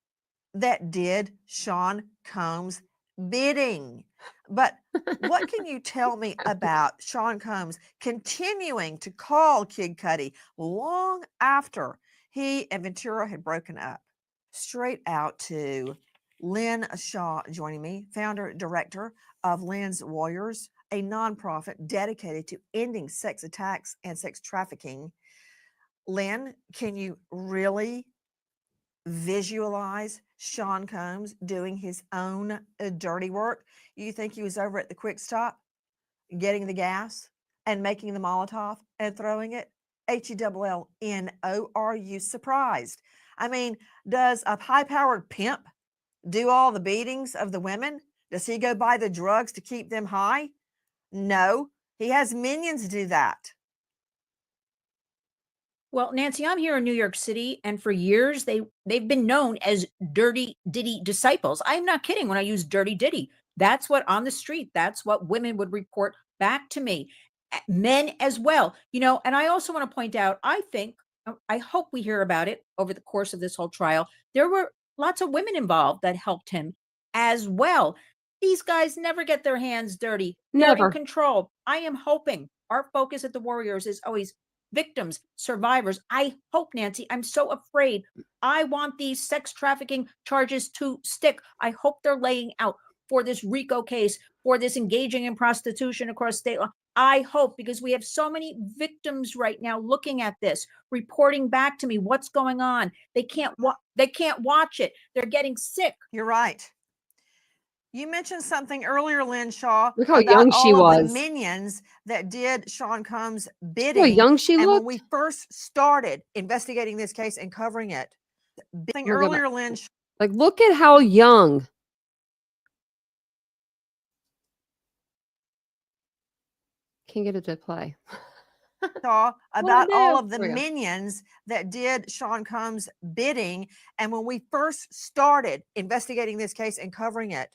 that did Sean Combs' bidding. But what can you tell me about Sean Combs continuing to call Kid Cudi long after he and Ventura had broken up? Straight out to Lynn Shaw joining me, founder, director of Lynn's Warriors, a nonprofit dedicated to ending sex attacks and sex trafficking. Lynn, can you really visualize Sean Combs doing his own dirty work? You think he was over at the Quick Stop getting the gas and making the Molotov and throwing it? H-E-L-L-N-O. Are you surprised? I mean, does a high-powered pimp do all the beatings of the women? Does he go buy the drugs to keep them high? No, he has minions do that. Well, Nancy, I'm here in New York City, and for years they've been known as Dirty Diddy disciples. I'm not kidding when I use Dirty Diddy. That's what on the street, that's what women would report back to me. Men as well, and I also want to point out, I hope we hear about it over the course of this whole trial. There were lots of women involved that helped him as well. These guys never get their hands dirty. They're Never. in control. I am hoping our focus at the Warriors is always victims, survivors. I hope, Nancy, I'm so afraid. I want these sex trafficking charges to stick. I hope they're laying out for this RICO case, for this engaging in prostitution across state law. I hope, because we have so many victims right now looking at this, reporting back to me what's going on. They can't watch it. They're getting sick. You're right. You mentioned something earlier, Lynn Shaw, Look how about young she all of the was. minions that did Sean Combs' Look bidding. how young she and looked. when we first started investigating this case and covering it, something Look at earlier, that. Lynn Like, look at how young. Can't get it to play. Shaw, about all of the There we go. minions that did Sean Combs' bidding. And when we first started investigating this case and covering it,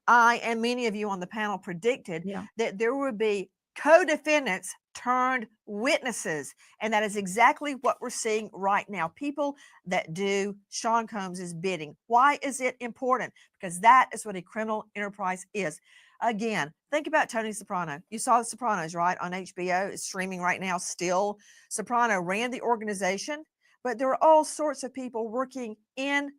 I and many of you on the panel predicted that there would be co-defendants turned witnesses. And that is exactly what we're seeing right now. People that do Sean Combs' bidding. Why is it important? Because that is what a criminal enterprise is. Again, think about Tony Soprano. You saw The Sopranos, right? On HBO. It's streaming right now still. Soprano ran the organization, but there were all sorts of people working in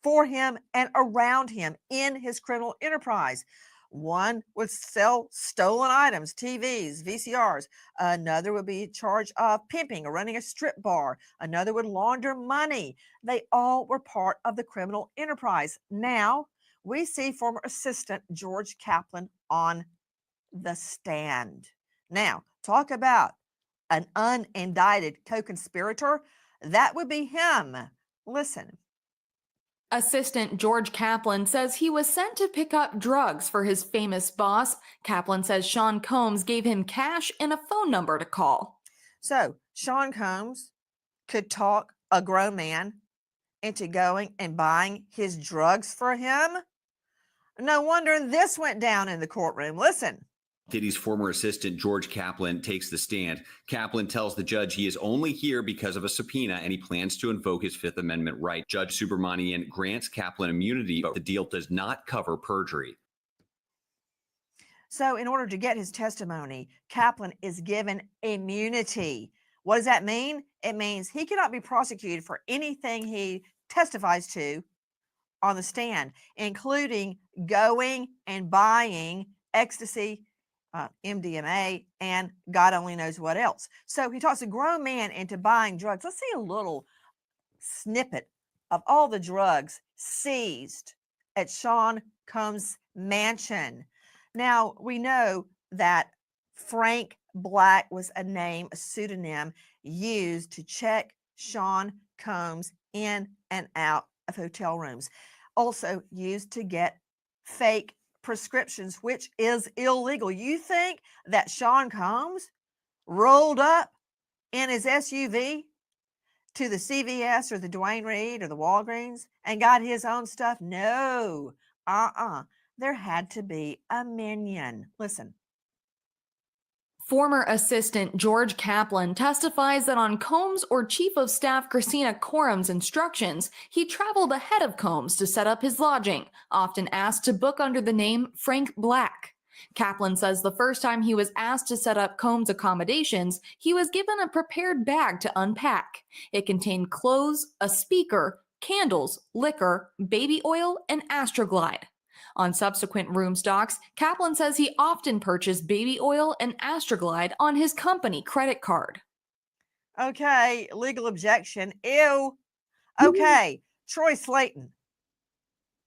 for him and around him in his criminal enterprise. One would sell stolen items, TVs, VCRs. Another would be in charge of pimping or running a strip bar. Another would launder money. They all were part of the criminal enterprise. Now, we see former assistant George Kaplan on the stand. Now, talk about an unindicted co-conspirator. That would be him. Listen. Assistant George Kaplan says he was sent to pick up drugs for his famous boss. Kaplan says Sean Combs gave him cash and a phone number to call. So Sean Combs could talk a grown man into going and buying his drugs for him. No wonder this went down in the courtroom. Listen. Diddy's former assistant, George Kaplan, takes the stand. Kaplan tells the judge he is only here because of a subpoena and he plans to invoke his Fifth Amendment right. Judge Subramanian grants Kaplan immunity, but the deal does not cover perjury. So in order to get his testimony, Kaplan is given immunity. What does that mean? It means he cannot be prosecuted for anything he testifies to on the stand, including going and buying ecstasy, MDMA, and God only knows what else. So he talks a grown man into buying drugs. Let's see a little snippet of all the drugs seized at Sean Combs' mansion. Now, we know that Frank Black was a name, a pseudonym used to check Sean Combs in and out of hotel rooms. Also used to get fake prescriptions, which is illegal. You think that Sean Combs rolled up in his SUV to the CVS or the Duane Reade or the Walgreens and got his own stuff? No. There had to be a minion. Listen. Former assistant George Kaplan testifies that on Combs or Chief of Staff Christina Corum's instructions, he traveled ahead of Combs to set up his lodging, often asked to book under the name Frank Black. Kaplan says the first time he was asked to set up Combs' accommodations, he was given a prepared bag to unpack. It contained clothes, a speaker, candles, liquor, baby oil, and Astroglide. On subsequent room stocks, Kaplan says he often purchased baby oil and Astroglide on his company credit card. Okay, legal objection. Ew. Okay, Troy Slayton.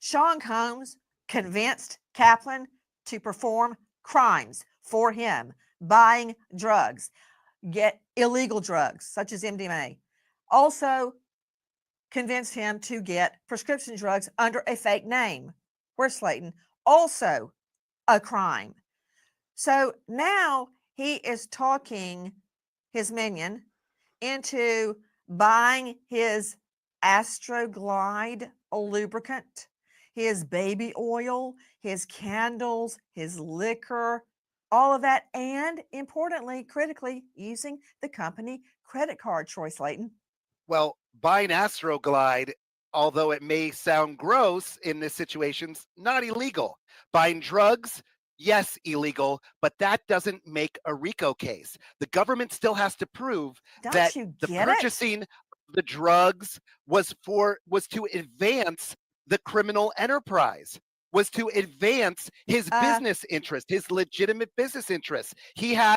Sean Combs convinced Kaplan to perform crimes. for him, buying drugs, get illegal drugs such as MDMA. Also convinced him to get prescription drugs under a fake name. Where's Slayton? Also a crime. So now he is talking his minion into buying his Astroglide lubricant, his baby oil, his candles, his liquor, all of that, and importantly, critically, using the company credit card, Troy Slayton. Well, buying Astroglide, although it may sound gross in this situation's not illegal. Buying drugs, yes, illegal, but that doesn't make a RICO case. The government still has to prove Don't that you the get it? purchasing of the drugs was to advance the criminal enterprise, was to advance his business interest, his legitimate business interests. He had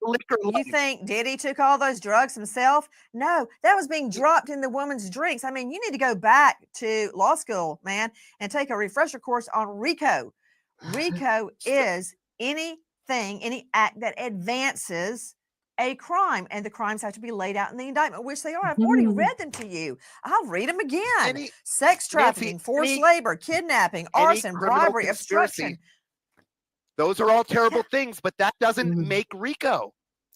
liquor. You think Diddy took all those drugs himself? No, that was being dropped in the woman's drinks. I mean, you need to go back to law school, man, and take a refresher course on RICO. RICO is any act that advances a crime, and the crimes have to be laid out in the indictment, which they are. I've already read them to you. I'll read them again. Sex trafficking, forced labor, kidnapping, arson, bribery, obstruction. Those are all terrible things, but that doesn't make RICO.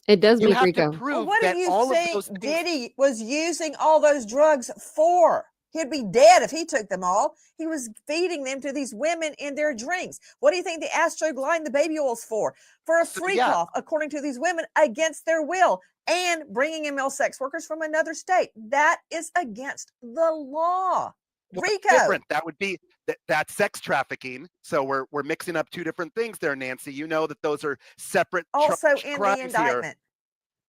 It does You make have RICO. to prove Well, what do that you all of think those things. Diddy was using all those drugs for? He'd be dead if he took them all. He was feeding them to these women in their drinks. What do you think the Astroglide and the baby oil's for? For a freak off, according to these women, against their will, and bringing in male sex workers from another state. That is against the law. RICO. Different. That would be that's sex trafficking. So we're mixing up two different things there, Nancy. You know that those are separate Also in the crimes indictment. here.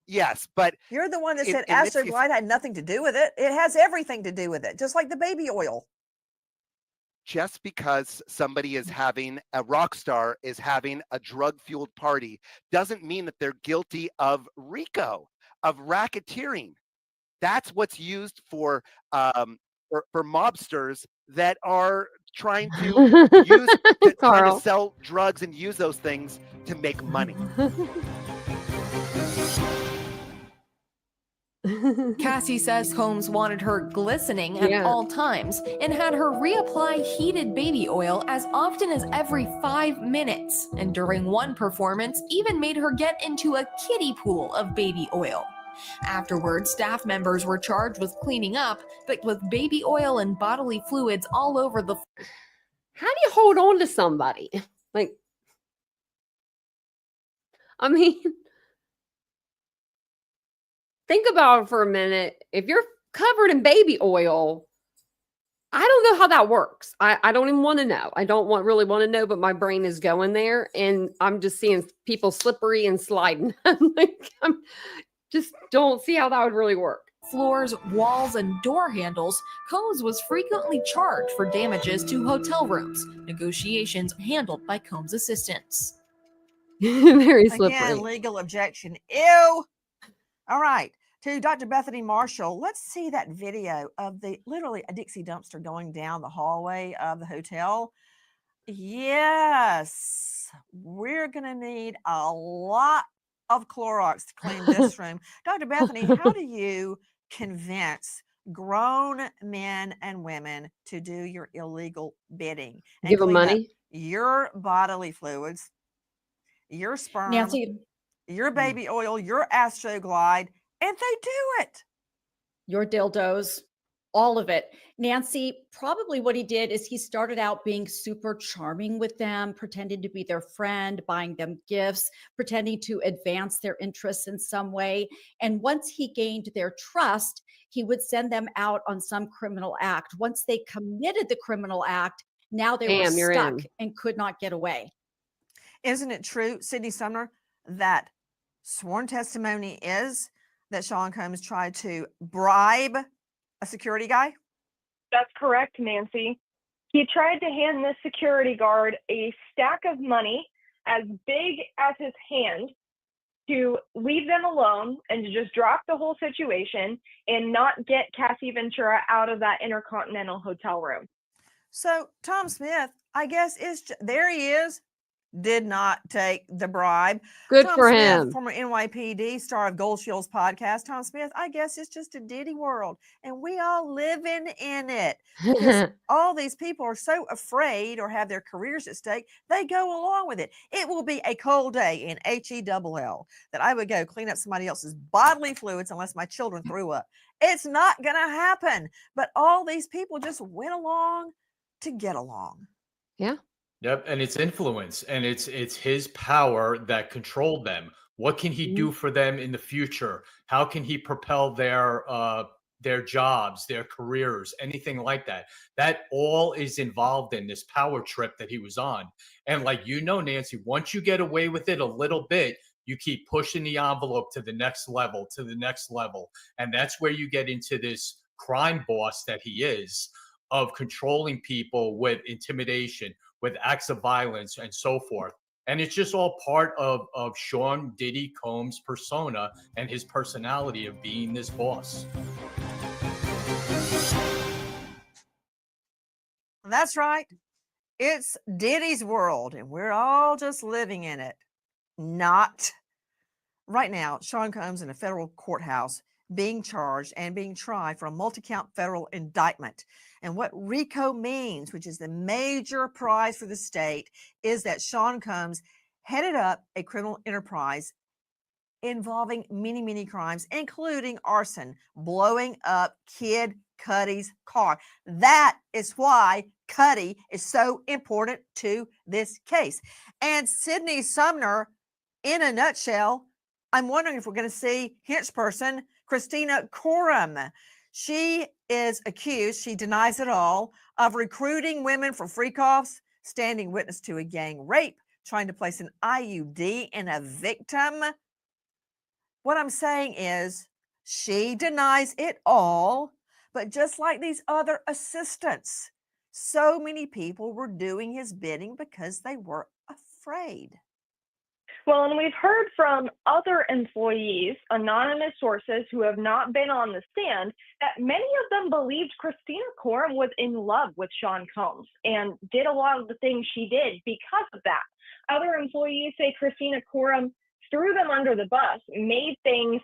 Yes, but you're the one that in- said in this case- Astroglide had nothing to do with it. It has everything to do with it, just like the baby oil. just because somebody is having a rock star is having a drug-fueled party doesn't mean that they're guilty of RICO, of racketeering. That's what's used for mobsters that are trying to trying to sell drugs and use those things to make money. Cassie says Combs wanted her glistening at all times and had her reapply heated baby oil as often as every 5 minutes, and during one performance even made her get into a kiddie pool of baby oil. Afterwards, staff members were charged with cleaning up, but with baby oil and bodily fluids all over the How do you hold on to somebody? Like, I mean, think about it for a minute. If you're covered in baby oil, I don't know how that works. I don't even want to know. I don't really want to know, but my brain is going there, and I'm just seeing people slippery and sliding. I'm just don't see how that would really work. floors, walls, and door handles, Combs was frequently charged for damages to hotel rooms. Negotiations handled by Combs' assistants. Very slippery. Again, legal objection. Ew. All right. To Dr. Bethany Marshall, let's see that video of literally a Dixie dumpster going down the hallway of the hotel. Yes, we're going to need a lot of Clorox to clean this room. Dr. Bethany, how do you convince grown men and women to do your illegal bidding? And Give them clean up money? your bodily fluids, your sperm, Nancy, your baby oil, your Astroglide, and they do it. your dildos, all of it. Nancy, probably what he did is he started out being super charming with them, pretending to be their friend, buying them gifts, pretending to advance their interests in some way. And once he gained their trust, he would send them out on some criminal act. Once they committed the criminal act, now they Bam, were you're stuck in. and could not get away. Isn't it true, Sydney Sumner, that sworn testimony is that Sean Combs tried to bribe a security guy? That's correct, Nancy. He tried to hand this security guard a stack of money as big as his hand to leave them alone and to just drop the whole situation and not get Cassie Ventura out of that Intercontinental hotel room. So Tom Smith, I guess, there he is, did not take the bribe. Good Tom for Smith, him. former NYPD star of Gold Shield's podcast. Tom Smith, I guess it's just a Diddy world, and we all living in it because all these people are so afraid or have their careers at stake, they go along with it. It will be a cold day in HELL that I would go clean up somebody else's bodily fluids unless my children threw up. It's not going to happen. But all these people just went along to get along. Yeah. Yep, and it's influence, and it's his power that controlled them. What can he do for them in the future? How can he propel their jobs, their careers, anything like that? That all is involved in this power trip that he was on. And like Nancy, once you get away with it a little bit, you keep pushing the envelope to the next level, to the next level, and that's where you get into this crime boss that he is, of controlling people with intimidation, with acts of violence, and so forth. And it's just all part of Sean Diddy Combs' persona and his personality of being this boss. That's right. It's Diddy's world, and we're all just living in it. Not. Right now, Sean Combs in a federal courthouse being charged and being tried for a multi-count federal indictment. And what RICO means, which is the major prize for the state, is that Sean Combs headed up a criminal enterprise involving many, many crimes, including arson, blowing up Kid Cudi's car. That is why Cudi is so important to this case. And Sydney Sumner, in a nutshell, I'm wondering if we're going to see henchperson Christina Coram. She is accused, she denies it all, of recruiting women for freak offs, standing witness to a gang rape, trying to place an IUD in a victim. What I'm saying is, she denies it all, but just like these other assistants, so many people were doing his bidding because they were afraid. Well, and we've heard from other employees, anonymous sources who have not been on the stand, that many of them believed Christina Coram was in love with Sean Combs and did a lot of the things she did because of that. Other employees say Christina Coram threw them under the bus, made things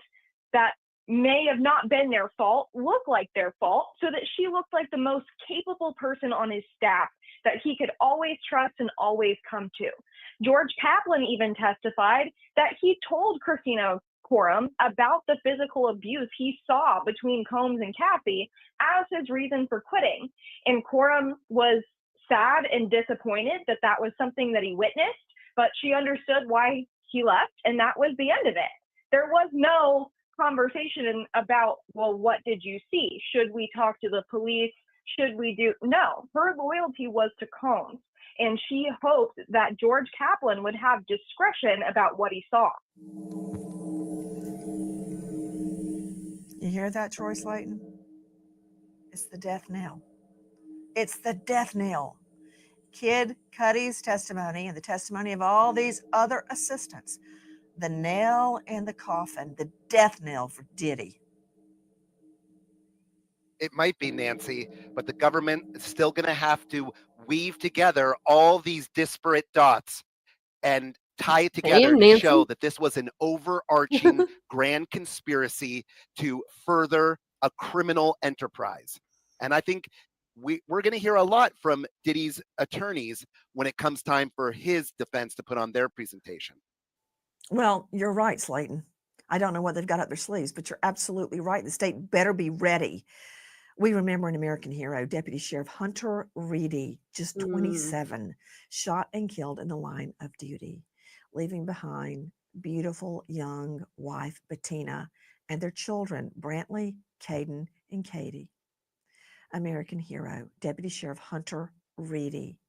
that may have not been their fault look like their fault, so that she looked like the most capable person on his staff that he could always trust and always come to. George Kaplan even testified that he told Christina Coram about the physical abuse he saw between Combs and Cassie as his reason for quitting. And Coram was sad and disappointed that that was something that he witnessed, but she understood why he left, and that was the end of it. There was no conversation about, well, what did you see? Should we talk to the police? Should we do? No, her loyalty was to Combs. And she hoped that George Kaplan would have discretion about what he saw. You hear that, Troy Slayton? It's the death knell. It's the death knell. Kid Cudi's testimony and the testimony of all these other assistants, the nail in the coffin, the death knell for Diddy. It might be, Nancy, but the government is still going to have to weave together all these disparate dots and tie it together to show that this was an overarching grand conspiracy to further a criminal enterprise. And I think we're going to hear a lot from Diddy's attorneys when it comes time for his defense to put on their presentation. Well, you're right, Slayton. I don't know what they've got up their sleeves, but you're absolutely right. The state better be ready. We remember an American hero, Deputy Sheriff Hunter Reedy, just 27, shot and killed in the line of duty, leaving behind beautiful young wife Bettina and their children, Brantley, Caden, and Katie. American hero, Deputy Sheriff Hunter Reedy.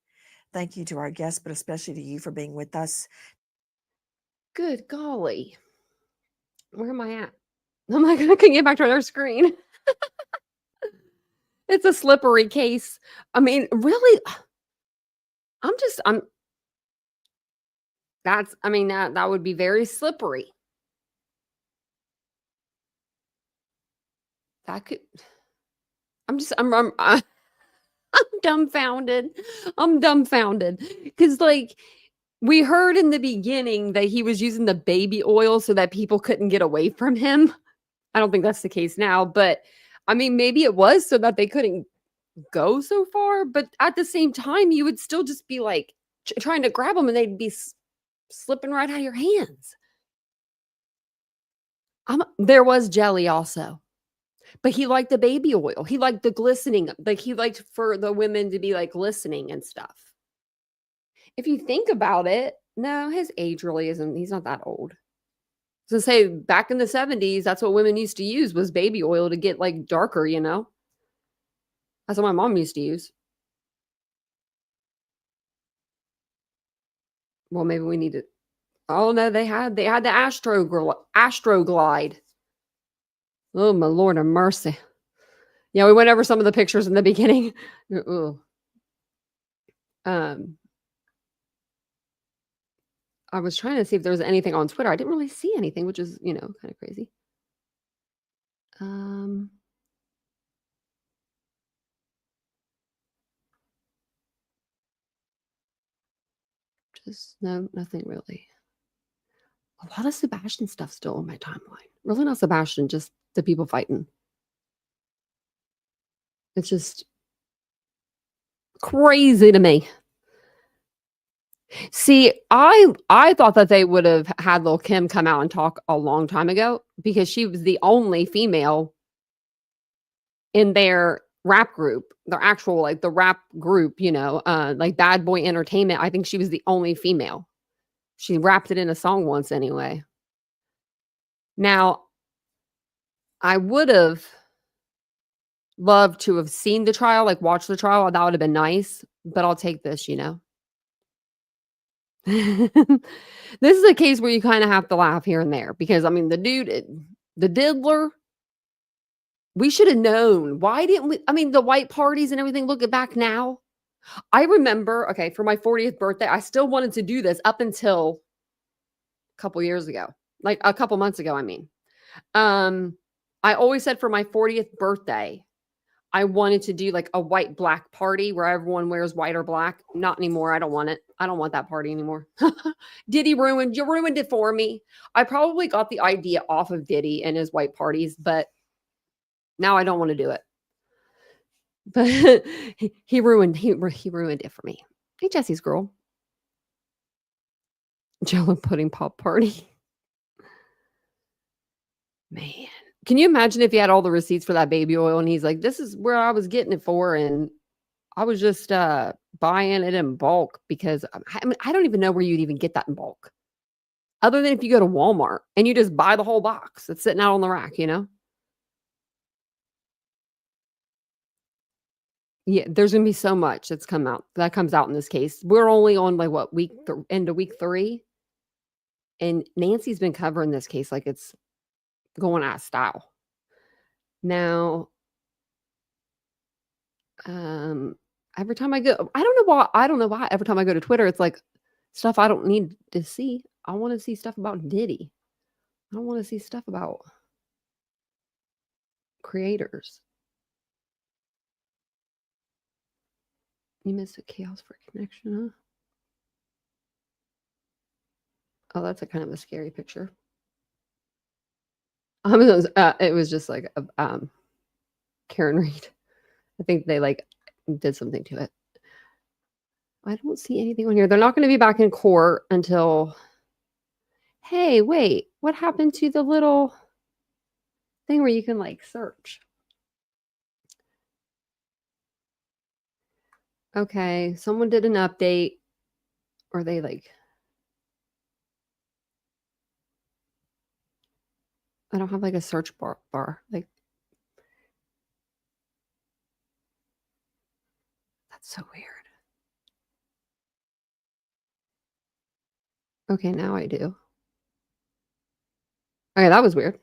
Thank you to our guests, but especially to you for being with us. Good golly. Where am I at? Oh my God, I couldn't get back to our screen. It's a slippery case. I mean, really, that would be very slippery. That could, I'm dumbfounded. I'm dumbfounded. Because, like, We heard in the beginning that he was using the baby oil so that people couldn't get away from him. I don't think that's the case now, but I mean, maybe it was so that they couldn't go so far. But at the same time, you would still just be like trying to grab them and they'd be slipping right out of your hands. There was jelly also. But he liked the baby oil. He liked the glistening. Like he liked for the women to be like glistening and stuff. If you think about it, no, his age really isn't. He's not that old. So say back in the 70s, that's what women used to use was baby oil to get like darker, you know? That's what my mom used to use. Well, maybe we need to. Oh no, they had the Astroglide. Oh my Lord of mercy. Yeah, we went over some of the pictures in the beginning. Ugh. I was trying to see if there was anything on Twitter. I didn't really see anything, which is, kind of crazy. Just nothing really. A lot of Sebastian stuff still on my timeline. Really not Sebastian, just the people fighting. It's just crazy to me. See, I thought that they would have had Lil' Kim come out and talk a long time ago because she was the only female in their rap group, their actual, like the rap group, like Bad Boy Entertainment. I think she was the only female. She rapped it in a song once anyway. Now, I would have loved to have seen the trial, like watch the trial. That would have been nice, but I'll take this, This is a case where you kind of have to laugh here and there because, I mean, the dude, the diddler, we should have known. Why didn't we? I mean, the white parties and everything, look back now. I remember, okay, for my 40th birthday, I still wanted to do this up until a couple years ago, like a couple months ago, I mean. I always said for my 40th birthday, I wanted to do like a white black party where everyone wears white or black. Not anymore. I don't want it. I don't want that party anymore. Diddy you ruined it for me. I probably got the idea off of Diddy and his white parties, but now I don't want to do it. But he ruined it for me. Hey, Jesse's girl. Jello pudding pop party. Man. Can you imagine if he had all the receipts for that baby oil and he's like, this is where I was getting it for. And I was just buying it in bulk because I don't even know where you'd even get that in bulk. Other than if you go to Walmart and you just buy the whole box that's sitting out on the rack, Yeah, there's going to be so much that comes out in this case. We're only on like what end of week 3. And Nancy's been covering this case like it's going out of style. Now, every time I go, I don't know why every time I go to Twitter, it's like stuff I don't need to see. I want to see stuff about Diddy. I don't want to see stuff about creators. You missed a chaos for connection, huh? Oh, that's a kind of a scary picture. It was just like Karen Reed. I think they like did something to it. I don't see anything on here. They're not going to be back in court until. Hey, wait! What happened to the little thing where you can like search? Okay, someone did an update, or they like. I don't have like a search bar. Like, that's so weird. Okay, now I do. Okay, that was weird.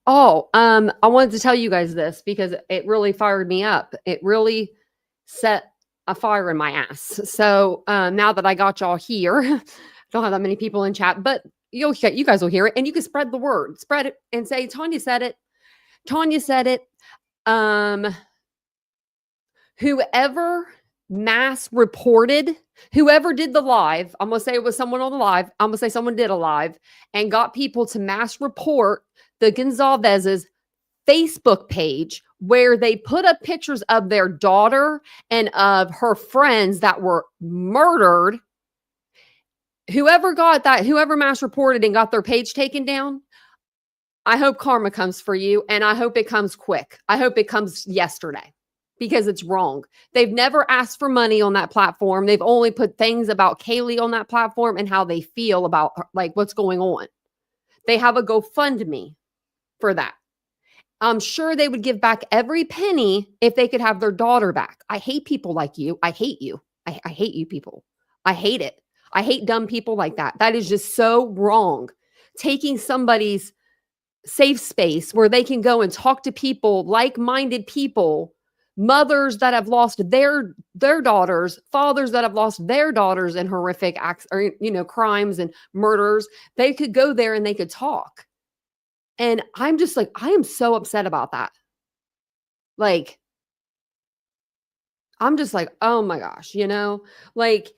Oh, I wanted to tell you guys this because it really fired me up. It really set a fire in my ass. So now that I got y'all here, I don't have that many people in chat, but you guys will hear it and you can spread the word. Spread it and say, Tanya said it. Tanya said it. Whoever mass reported whoever did the live. I'm going to say it was someone on the live. I'm going to say someone did a live and got people to mass report the Gonzalez's Facebook page where they put up pictures of their daughter and of her friends that were murdered. Whoever got that, whoever mass reported and got their page taken down, I hope karma comes for you, and I hope it comes quick. I hope it comes yesterday because it's wrong. They've never asked for money on that platform. They've only put things about Kaylee on that platform and how they feel about like what's going on. They have a GoFundMe for that. I'm sure they would give back every penny if they could have their daughter back. I hate people like you. I hate you. I hate you people. I hate it. I hate dumb people like that. That is just so wrong. Taking somebody's safe space where they can go and talk to people, like-minded people, mothers that have lost their daughters, fathers that have lost their daughters in horrific acts or, crimes and murders. They could go there and they could talk. And I'm just like, I am so upset about that. Like, I'm just like, oh my gosh, like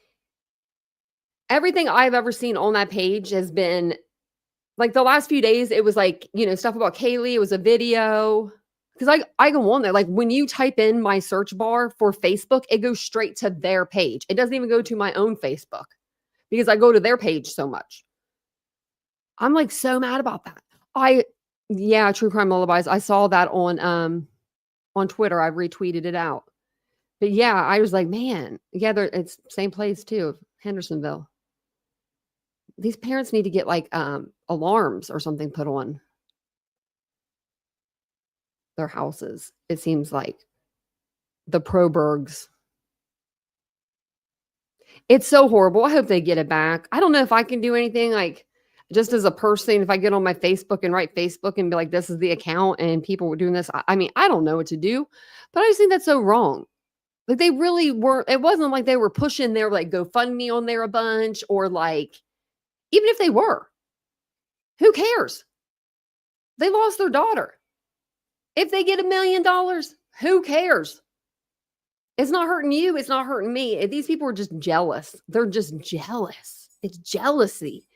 everything I've ever seen on that page has been like the last few days. It was like, stuff about Kaylee. It was a video. Because I go on there. Like when you type in my search bar for Facebook, it goes straight to their page. It doesn't even go to my own Facebook because I go to their page so much. I'm like so mad about that. Yeah, True Crime Lullabies. I saw that on Twitter. I retweeted it out. But yeah, I was like, man, yeah, it's same place too, Hendersonville. These parents need to get like alarms or something put on their houses. It seems like the Probergs. It's so horrible. I hope they get it back. I don't know if I can do anything like just as a person, if I get on my Facebook and write Facebook and be like, this is the account and people were doing this. I mean, I don't know what to do, but I just think that's so wrong. Like they really weren't, it wasn't like they were pushing their like GoFundMe on there a bunch or like, even if they were, who cares? They lost their daughter. If they get $1 million, who cares? It's not hurting you. It's not hurting me. These people are just jealous. They're just jealous. It's jealousy.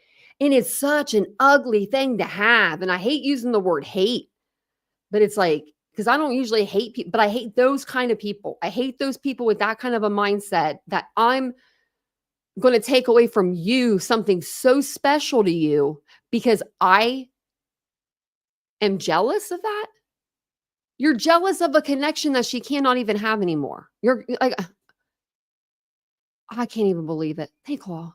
And it's such an ugly thing to have. And I hate using the word hate, but it's like, because I don't usually hate people, but I hate those kind of people. I hate those people with that kind of a mindset that I'm going to take away from you something so special to you because I am jealous of that. You're jealous of a connection that she cannot even have anymore. You're like, I can't even believe it. Hey, Claw.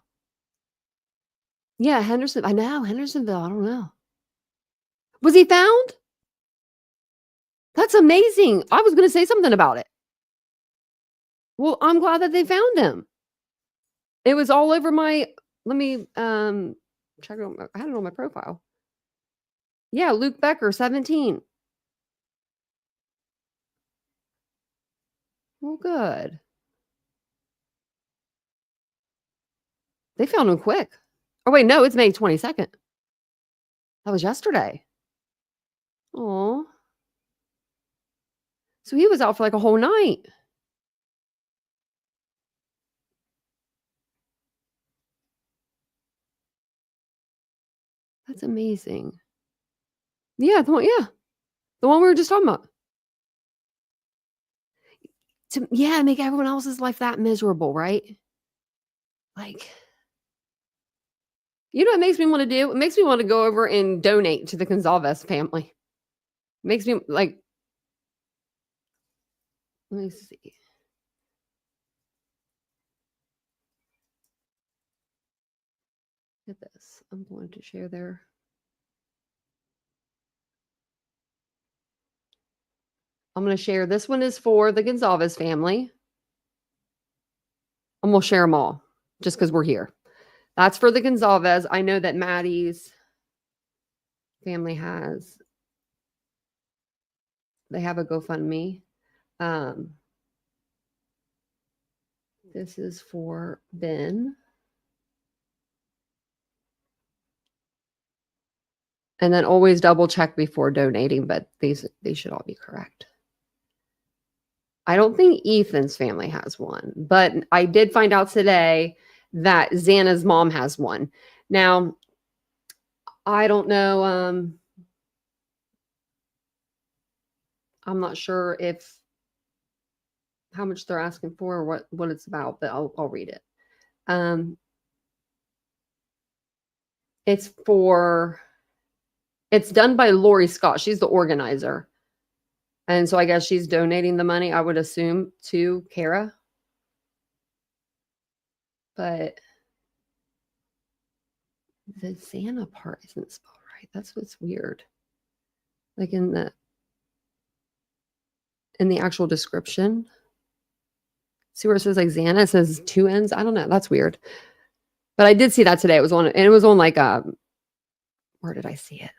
Yeah, Henderson. I know, Hendersonville. I don't know. Was he found? That's amazing. I was going to say something about it. Well, I'm glad that they found him. It was all over my, let me check it out. I had it on my profile. Yeah, Luke Becker, 17. Well, good. They found him quick. Oh, wait, no, it's May 22nd. That was yesterday. Oh. So he was out for like a whole night. That's amazing. Yeah, the one we were just talking about. Make everyone else's life that miserable, right? Like, you know what it makes me want to do? It makes me want to go over and donate to the Gonzalez family. It makes me like, let me see. Look at this. I'm going to share there. I'm going to share. This one is for the Gonzalez family. I'm going to share them all just because we're here. That's for the Gonzalez. I know that Maddie's family they have a GoFundMe. This is for Ben. And then always double check before donating, but these should all be correct. I don't think Ethan's family has one, but I did find out today that Xana's mom has one. Now, I don't know. I'm not sure if how much they're asking for or what it's about, but I'll read it. It's done by Lori Scott. She's the organizer. And so I guess she's donating the money, I would assume, to Kara. But the Xana part isn't spelled right. That's what's weird. Like in the actual description. See where it says like Xana? It says 2 N's. I don't know. That's weird. But I did see that today. It was on like where did I see it?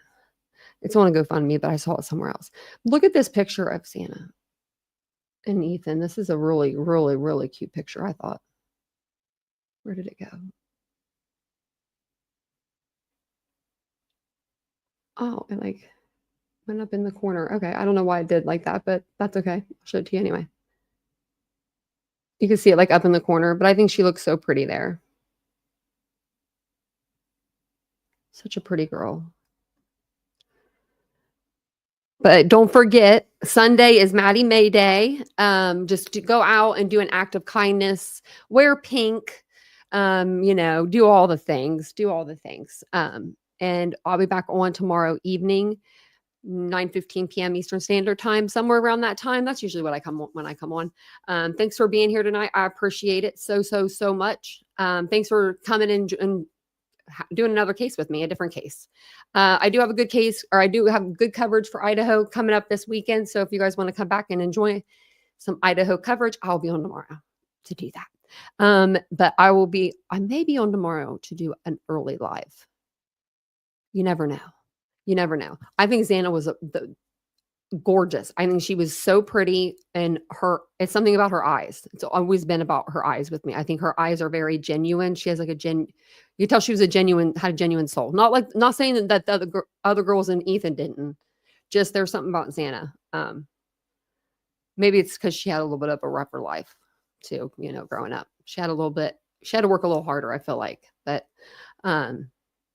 It's on a GoFundMe, but I saw it somewhere else. Look at this picture of Xana and Ethan. This is a really, really, really cute picture, I thought. Where did it go? Oh, it like went up in the corner. Okay, I don't know why it did like that, but that's okay. I'll show it to you anyway. You can see it like up in the corner, but I think she looks so pretty there. Such a pretty girl. But don't forget, Sunday is Maddie May Day. Just to go out and do an act of kindness, wear pink, do all the things, and I'll be back on tomorrow evening, 9:15 p.m. Eastern Standard Time, somewhere around that time. That's usually when I come on. Thanks for being here tonight. I appreciate it so much. Thanks for coming in and doing another case with me, a different case. I do have a good case, or I do have good coverage for Idaho coming up this weekend. So if you guys want to come back and enjoy some Idaho coverage, I'll be on tomorrow to do that. But I may be on tomorrow to do an early live. You never know. I think Xana was gorgeous. I think she was so pretty, and it's something about her eyes. It's always been about her eyes with me. I think her eyes are very genuine. She has like you could tell she was had a genuine soul. Not saying that the other girls in Ethan didn't. Just there's something about Xana. Maybe it's because she had a little bit of a rougher life too, growing up. She had to work a little harder, I feel like. But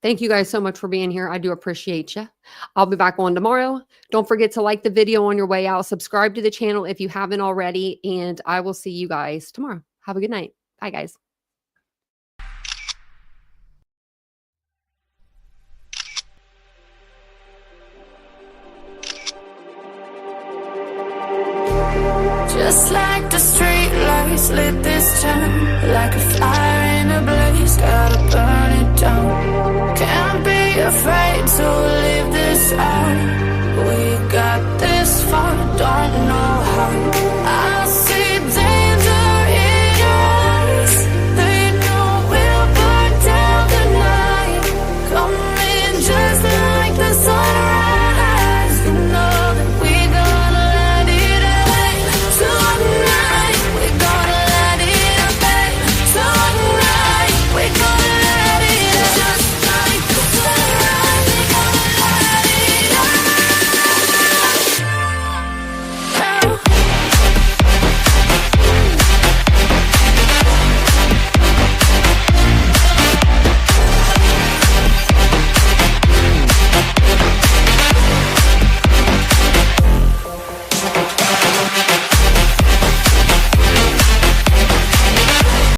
thank you guys so much for being here. I do appreciate you. I'll be back on tomorrow. Don't forget to like the video on your way out. Subscribe to the channel if you haven't already. And I will see you guys tomorrow. Have a good night. Bye, guys. Just like the street lights lit this town, like a fire in a blaze, gotta burn it down. Can't be afraid to leave this out. We got this far, don't know